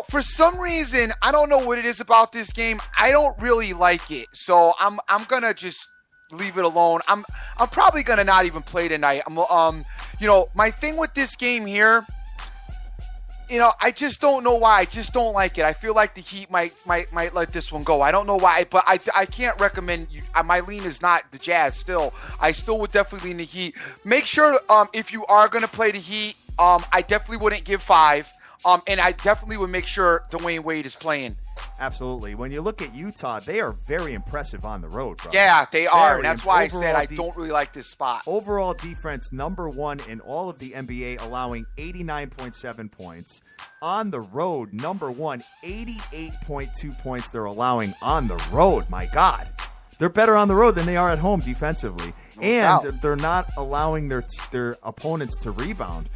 For some reason, I don't know what it is about this game. I don't really like it, so I'm gonna just leave it alone. I'm probably gonna not even play tonight. My thing with this game here, I just don't know why. I just don't like it. I feel like the Heat might let this one go. I don't know why, but I can't recommend you. My lean is not the Jazz still. I still would definitely lean the Heat. Make sure if you are going to play the Heat, I definitely wouldn't give 5. And I definitely would make sure Dwayne Wade is playing. Absolutely. When you look at Utah, they are very impressive on the road, bro. Yeah, they are. And that's why I said I don't really like this spot. Overall defense, number 1 in all of the NBA, allowing 89.7 points. On the road, number 1, 88.2 points they're allowing on the road. My God. They're better on the road than they are at home defensively. They're not allowing their opponents to rebound.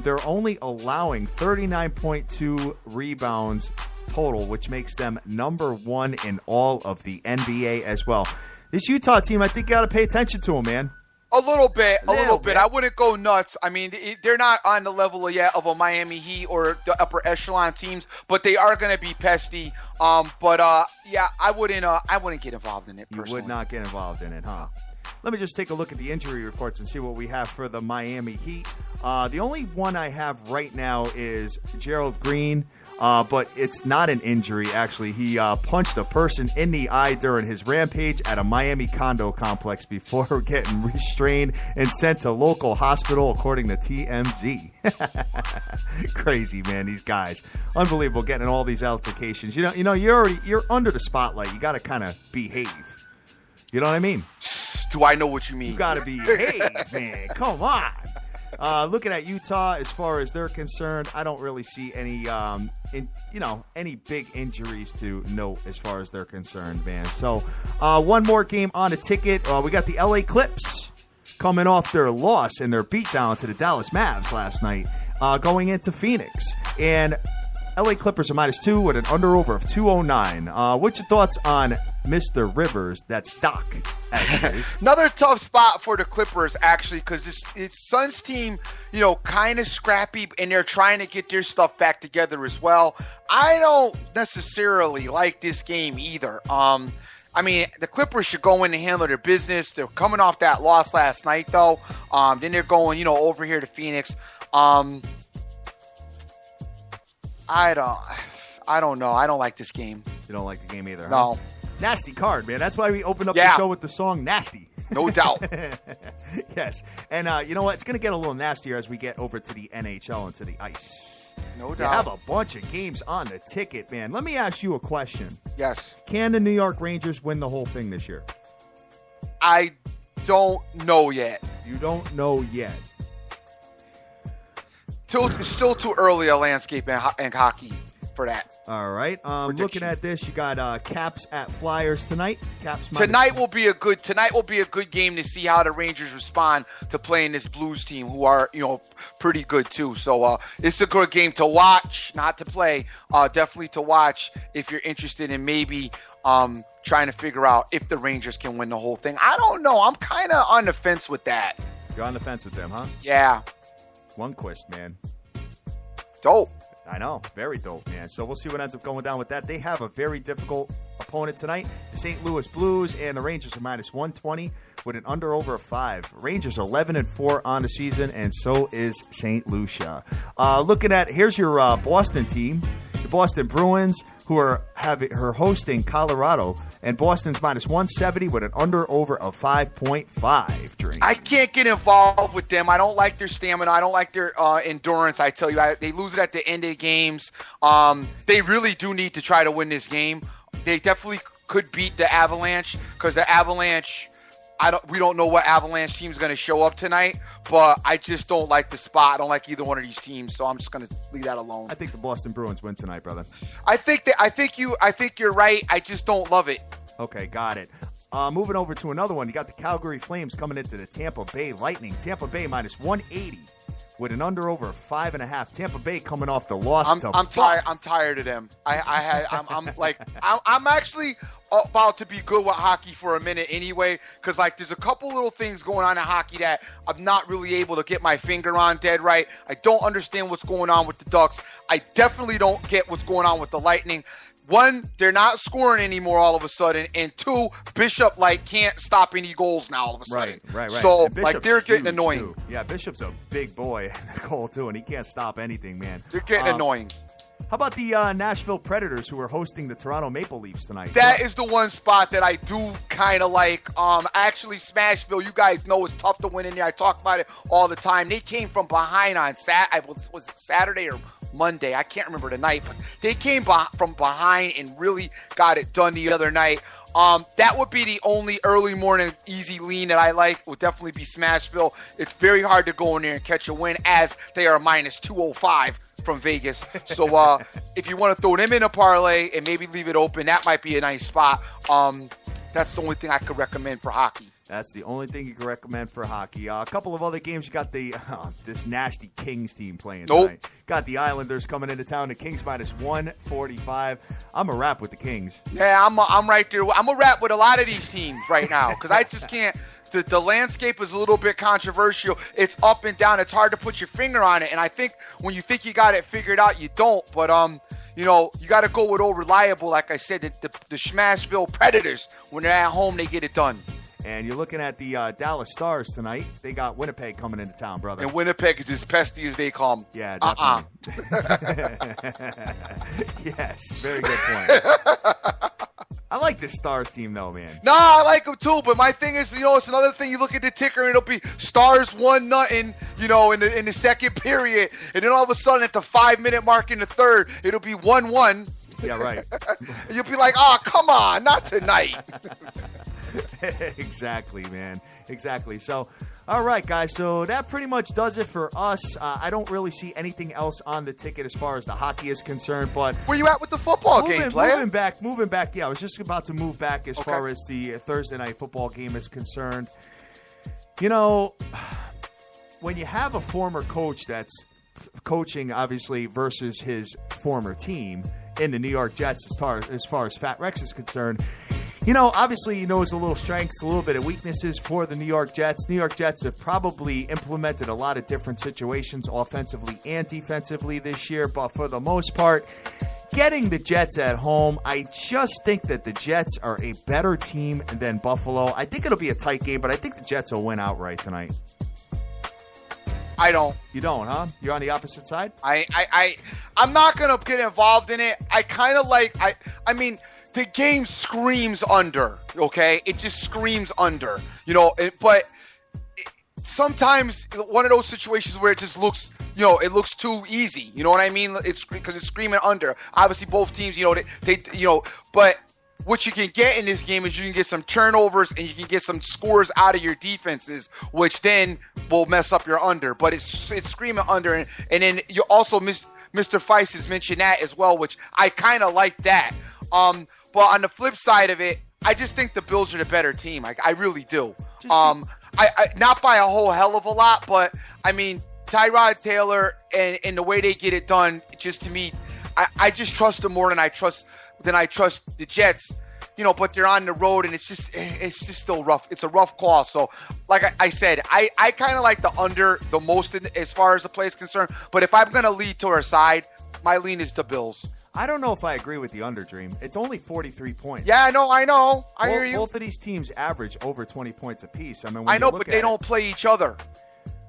They're only allowing 39.2 rebounds total, which makes them number 1 in all of the NBA as well. This Utah team, I think you got to pay attention to them, man. A little bit. I wouldn't go nuts. I mean, they're not on the level yet of a Miami Heat or the upper echelon teams, but they are going to be pesty. I wouldn't get involved in it personally. You would not get involved in it, huh? Let me just take a look at the injury reports and see what we have for the Miami Heat. The only one I have right now is Gerald Green. But it's not an injury, actually. He punched a person in the eye during his rampage at a Miami condo complex before getting restrained and sent to local hospital, according to TMZ. Crazy, man, these guys. Unbelievable, getting all these altercations. You're under the spotlight. You got to kind of behave. You know what I mean? Do I know what you mean? You got to behave, man. Come on. Looking at Utah, as far as they're concerned, I don't really see any big injuries to note as far as they're concerned, man. So, one more game on the ticket. We got the LA Clips coming off their loss and their beatdown to the Dallas Mavs last night, going into Phoenix. And LA Clippers are -2 with an under-over of 209. What's your thoughts on Mr. Rivers? That's Doc, as it is. Another tough spot for the Clippers, actually, because it's Suns team, kind of scrappy, and they're trying to get their stuff back together as well. I don't necessarily like this game either. The Clippers should go in and handle their business. They're coming off that loss last night, though. Then they're going, over here to Phoenix. I don't know. I don't like this game. You don't like the game either, huh? No. Nasty card, man. That's why we opened up the show with the song Nasty. No doubt. Yes. And you know what? It's going to get a little nastier as we get over to the NHL and to the ice. No doubt. We have a bunch of games on the ticket, man. Let me ask you a question. Yes. Can the New York Rangers win the whole thing this year? I don't know yet. You don't know yet. It's still too early a landscape and hockey for that. All right. Looking at this, you got Caps at Flyers tonight. Tonight will be a good game to see how the Rangers respond to playing this Blues team, who are pretty good too. So it's a good game to watch, not to play. Definitely to watch if you're interested in maybe trying to figure out if the Rangers can win the whole thing. I don't know. I'm kind of on the fence with that. You're on the fence with them, huh? Yeah. Lundqvist, man. Dope. I know. Very dope, man. So we'll see what ends up going down with that. They have a very difficult opponent tonight. The St. Louis Blues, and the Rangers are -120 with an under-over of 5. Rangers are 11-4 on the season, and so is St. Lucia. Looking at, here's your Boston team. The Boston Bruins, who are hosting Colorado, and Boston's -170 with an under-over of 5.5. I can't get involved with them. I don't like their stamina. I don't like their endurance. I tell you, they lose it at the end of games. They really do need to try to win this game. They definitely could beat the Avalanche, because the Avalanche, we don't know what Avalanche team's going to show up tonight, but I just don't like the spot. I don't like either one of these teams, so I'm just going to leave that alone. I think the Boston Bruins win tonight, brother. I think you're right. I just don't love it. Okay, got it. Moving over to another one, you got the Calgary Flames coming into the Tampa Bay Lightning. Tampa Bay minus 180 with an under over 5.5. Tampa Bay coming off the loss. I'm tired. I'm tired of them. I'm actually about to be good with hockey for a minute anyway, because like there's a couple little things going on in hockey that I'm not really able to get my finger on dead right. I don't understand what's going on with the Ducks. I definitely don't get what's going on with the Lightning. One, they're not scoring anymore all of a sudden, and two, Bishop can't stop any goals now all of a sudden. Right. So they're getting annoying. Too. Yeah, Bishop's a big boy in the goal too, and he can't stop anything, man. They're getting annoying. How about the Nashville Predators, who are hosting the Toronto Maple Leafs tonight? That is the one spot that I do kind of like. Actually, Smashville, you guys know it's tough to win in there. I talk about it all the time. They came from behind on was it Saturday or Monday? I can't remember the night, but they came from behind and really got it done the other night. That would be the only early morning easy lean that I like. Would definitely be Smashville. It's very hard to go in there and catch a win, as they are minus 205 from Vegas. So if you want to throw them in a parlay and maybe leave it open, that might be a nice spot. That's the only thing I could recommend for hockey. That's the only thing you can recommend for hockey. A couple of other games. You got the this nasty Kings team playing tonight. Got the Islanders coming into town. The Kings minus 145. I'm a wrap with the Kings. Yeah, I'm right there. I'm a wrap with a lot of these teams right now because I just can't. The landscape is a little bit controversial. It's up and down. It's hard to put your finger on it. And I think when you think you got it figured out, you don't. But, you got to go with old reliable. Like I said, the Smashville Predators, when they're at home, they get it done. And you're looking at the Dallas Stars tonight. They got Winnipeg coming into town, brother. And Winnipeg is as pesty as they come. Yeah, definitely. Yes, very good point. I like this Stars team, though, man. No, I like them, too. But my thing is, it's another thing. You look at the ticker, and it'll be Stars 1-0, in the second period. And then all of a sudden, at the 5-minute mark in the third, it'll be 1-1. Yeah, right. And you'll be like, oh, come on, not tonight. Exactly, man. Exactly. So, all right, guys. So that pretty much does it for us. I don't really see anything else on the ticket as far as the hockey is concerned. But where you at with the football game, player? Moving back. Yeah, I was just about to move back as far as the Thursday night football game is concerned. When you have a former coach that's coaching, obviously, versus his former team in the New York Jets, as far as Fat Rex is concerned, obviously he knows a little strengths, a little bit of weaknesses for the New York Jets. New York Jets have probably implemented a lot of different situations offensively and defensively this year, but for the most part, getting the Jets at home, I just think that the Jets are a better team than Buffalo. I think it'll be a tight game, but I think the Jets will win outright tonight. I don't. You don't, huh? You're on the opposite side? I'm not going to get involved in it. I kind of like, I mean, the game screams under, okay? It just screams under, but sometimes one of those situations where it just looks, it looks too easy. You know what I mean? It's because it's screaming under. Obviously, both teams, but what you can get in this game is you can get some turnovers and you can get some scores out of your defenses, which then will mess up your under. But it's screaming under, and then you also Mr. FEIST has mentioned that as well, which I kind of like that. But on the flip side of it, I just think the Bills are the better team. I really do. I not by a whole hell of a lot, but I mean Tyrod Taylor and the way they get it done, just to me, I just trust them more than I trust the Jets, but they're on the road and it's just still rough. It's a rough call. So like I said, I kind of like the under the most as far as the play is concerned. But if I'm going to lead to our side, my lean is the Bills. I don't know if I agree with the under, Dream. It's only 43 points. Yeah, I know. I hear you. Both of these teams average over 20 points apiece. I know, but they don't play each other.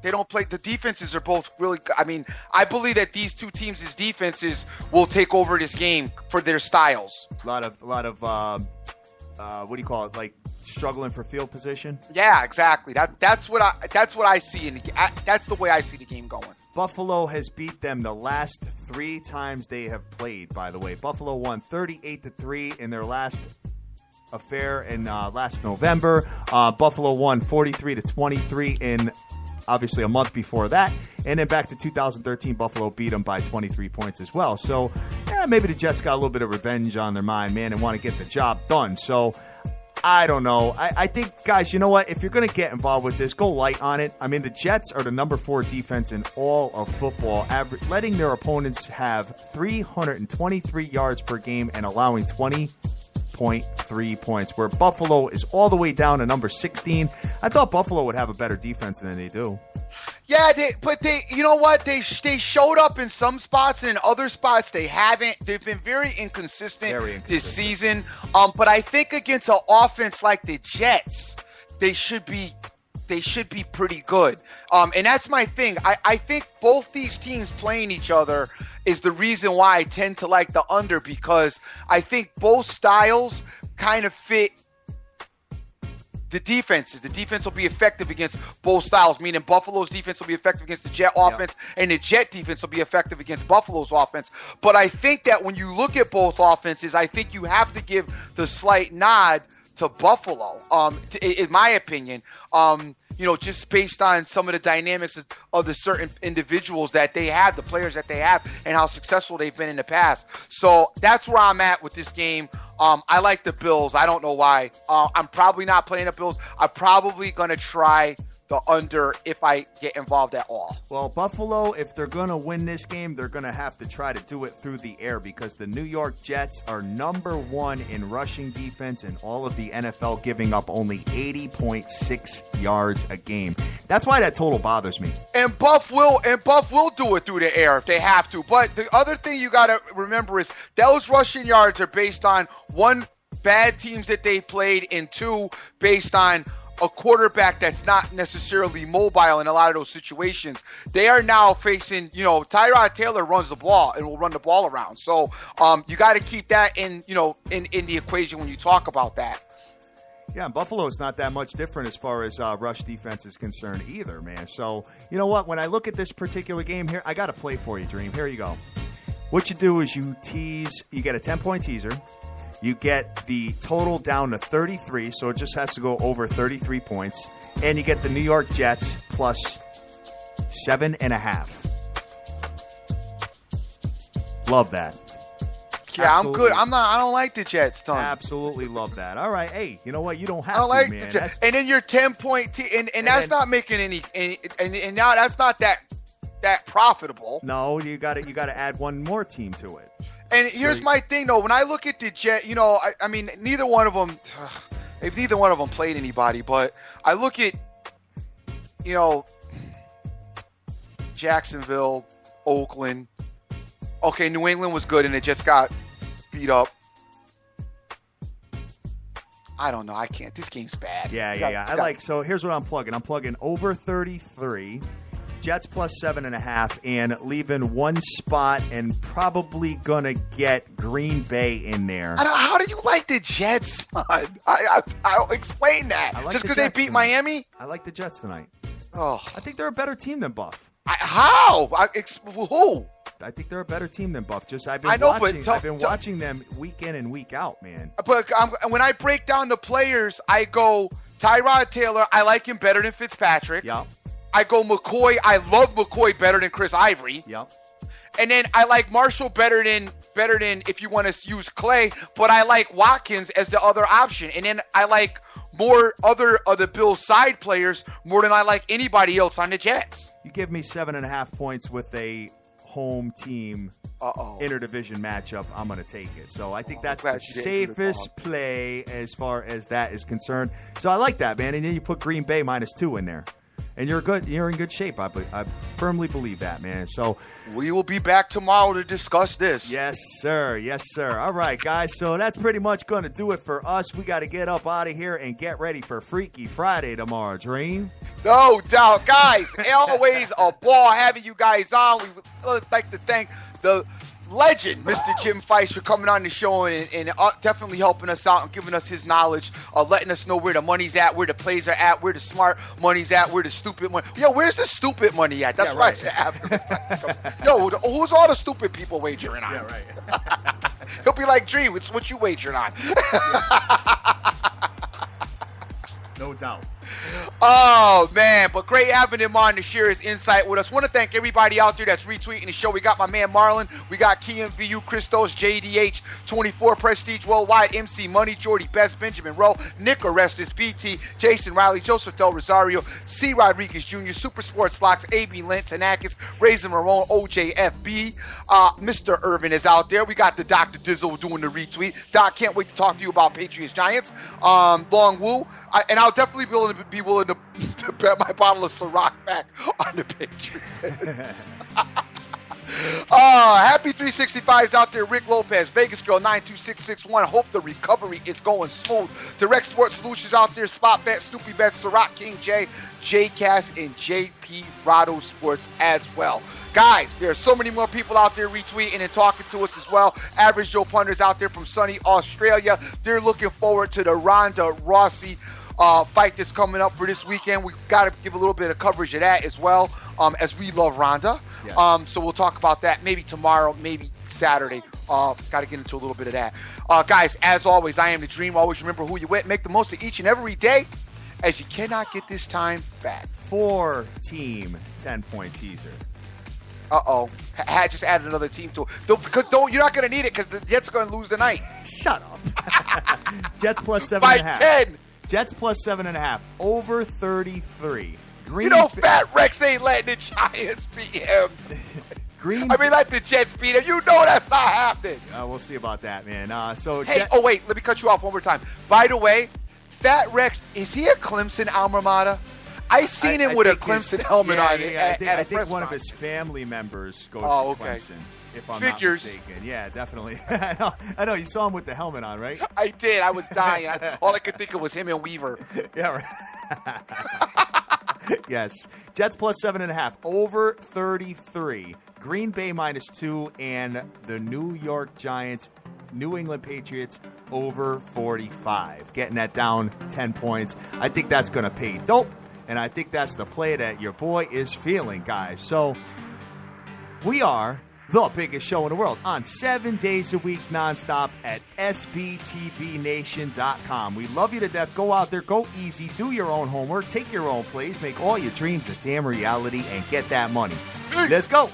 They don't play. The defenses are both really. I mean, I believe that these two teams' defenses will take over this game for their styles. A lot of what do you call it? Like struggling for field position. Yeah, exactly. That's what I see. That's the way I see the game going. Buffalo has beat them the last 3 times they have played. By the way, Buffalo won 38-3 in their last affair in last November. Buffalo won 43-23 in obviously a month before that. And then back to 2013, Buffalo beat them by 23 points as well. So, maybe the Jets got a little bit of revenge on their mind, man, and want to get the job done. So, I don't know. I think, guys, you know what? If you're going to get involved with this, go light on it. I mean, the Jets are the number 4 defense in all of football, letting their opponents have 323 yards per game and allowing 20.3 points, where Buffalo is all the way down to number 16. I thought Buffalo would have a better defense than they do. Yeah, but you know what? They showed up in some spots, and in other spots they haven't. They've been very inconsistent this season. But I think against an offense like the Jets, they should be pretty good. And that's my thing. I think both these teams playing each other is the reason why I tend to like the under, because I think both styles kind of fit the defenses. The defense will be effective against both styles, meaning Buffalo's defense will be effective against the Jet offense, and the Jet defense will be effective against Buffalo's offense. But I think that when you look at both offenses, I think you have to give the slight nod to Buffalo, in my opinion. Just based on some of the dynamics of the certain individuals that they have, the players that they have, and how successful they've been in the past. So that's where I'm at with this game. I like the Bills. I don't know why. I'm probably not playing the Bills. I'm probably going to try the under if I get involved at all. Well, Buffalo, if they're going to win this game, they're going to have to try to do it through the air, because the New York Jets are number 1 in rushing defense in all of the NFL, giving up only 80.6 yards a game. That's why that total bothers me. And Buff will do it through the air if they have to. But the other thing you got to remember is those rushing yards are based on, 1, bad teams that they played, and 2, based on a quarterback that's not necessarily mobile in a lot of those situations. They are now facing, Tyrod Taylor runs the ball and will run the ball around. So you got to keep that in the equation when you talk about that. Yeah, and Buffalo is not that much different as far as rush defense is concerned either, man. So, you know what? When I look at this particular game here, I got to play for you, Dream. Here you go. What you do is you get a 10-point teaser. You get the total down to 33, so it just has to go over 33 points. And you get the New York Jets plus 7.5. Love that. Yeah, absolutely. I'm good. I don't like the Jets, Tom. Absolutely love that. All right. Hey, you know what? You don't have to, man. The Jets. And then your 10-point and that's not making any and now that's not that profitable. No, you got to add one more team to it. And here's my thing, though. When I look at the Jet, I mean, neither one of them played anybody, but I look at, Jacksonville, Oakland. Okay, New England was good, and it just got beat up. I don't know. I can't. This game's bad. Yeah. So here's what I'm plugging. I'm plugging over 33. Jets plus 7.5, and leaving one spot, and probably gonna get Green Bay in there. How do you like the Jets, son? I'll explain that. Just because they beat Miami? I like the Jets tonight. Oh, I think they're a better team than Buff. How? Who? I think they're a better team than Buff. I've been watching them week in and week out, man. But when I break down the players, I go Tyrod Taylor. I like him better than Fitzpatrick. Yeah. I go McCoy. I love McCoy better than Chris Ivory. Yep. And then I like Marshall better than if you want to use Clay, but I like Watkins as the other option. And then I like more other of the Bills side players more than I like anybody else on the Jets. You give me 7.5 points with a home team interdivision matchup, I'm going to take it. So I think that's the safest play as far as that is concerned. So I like that, man. And then you put Green Bay -2 in there. And you're in good shape. I firmly believe that, man. So we will be back tomorrow to discuss this. Yes, sir. Yes, sir. All right, guys. So that's pretty much going to do it for us. We got to get up out of here and get ready for Freaky Friday tomorrow, Dream. No doubt. Guys, always a ball having you guys on. We would like to thank the legend, Mr. Jim FEIST, for coming on the show and definitely helping us out and giving us his knowledge, letting us know where the money's at, where the plays are at, where the smart money's at, where the stupid money. Yo, where's the stupid money at? That's right. I should ask him this time. Yo, who's all the stupid people wagering on? Yeah, right. He'll be like, Dream, what you wagering on? No doubt. Oh, man. But great having him on to share his insight with us. Want to thank everybody out there that's retweeting the show. We got my man Marlon. We got Kian VU, Christos, JDH, 24, Prestige Worldwide, MC Money, Jordy Best, Benjamin Rowe, Nick Orestes, BT, Jason Riley, Joseph Del Rosario, C. Rodriguez Jr., Super Sports Locks, AB Lent, Tanakis, Raisin Ramon, OJFB. Mr. Irvin is out there. We got the Dr. Dizzle doing the retweet. Doc, can't wait to talk to you about Patriots Giants. Long Woo. And I'll definitely be willing to bet my bottle of Ciroc back on the Patriots. Happy 365's out there. Rick Lopez, Vegas Girl 92661. Hope the recovery is going smooth. Direct Sports Solutions out there. Spot Bet, Snoopy Bet, Ciroc King J, JCast, and JP Rado Sports as well. Guys, there are so many more people out there retweeting and talking to us as well. Average Joe Punters out there from sunny Australia. They're looking forward to the Ronda Rousey fight that's coming up for this weekend. We've got to give a little bit of coverage of that as well, as we love Ronda. Yes. So we'll talk about that maybe tomorrow, maybe Saturday. Got to get into a little bit of that. Guys, as always, I am the Dream. Always remember who you with. Make the most of each and every day, as you cannot get this time back. 4-team 10-point teaser. Uh-oh. Just added another team to it. You're not going to need it because the Jets are going to lose tonight. Shut up. Jets plus 7.5. By 10. Jets plus 7.5. Over 33. Fat Rex ain't letting the Giants beat him. Let the Jets beat him. You know that's not happening. We'll see about that, man. Wait. Let me cut you off one more time. By the way, Fat Rex, is he a Clemson alma mater? I seen him with a Clemson helmet on. I think one of his family members goes to Clemson, if I'm not mistaken. Yeah, definitely. I know. You saw him with the helmet on, right? I did. I was dying. All I could think of was him and Weaver. Yeah, right. Yes. Jets plus 7.5. Over 33. Green Bay minus 2. And the New York Giants, New England Patriots over 45. Getting that down 10 points. I think that's going to pay dope. And I think that's the play that your boy is feeling, guys. So we are the biggest show in the world on 7 days a week nonstop at SBTVNation.com. We love you to death. Go out there. Go easy. Do your own homework. Take your own plays. Make all your dreams a damn reality and get that money. Let's go.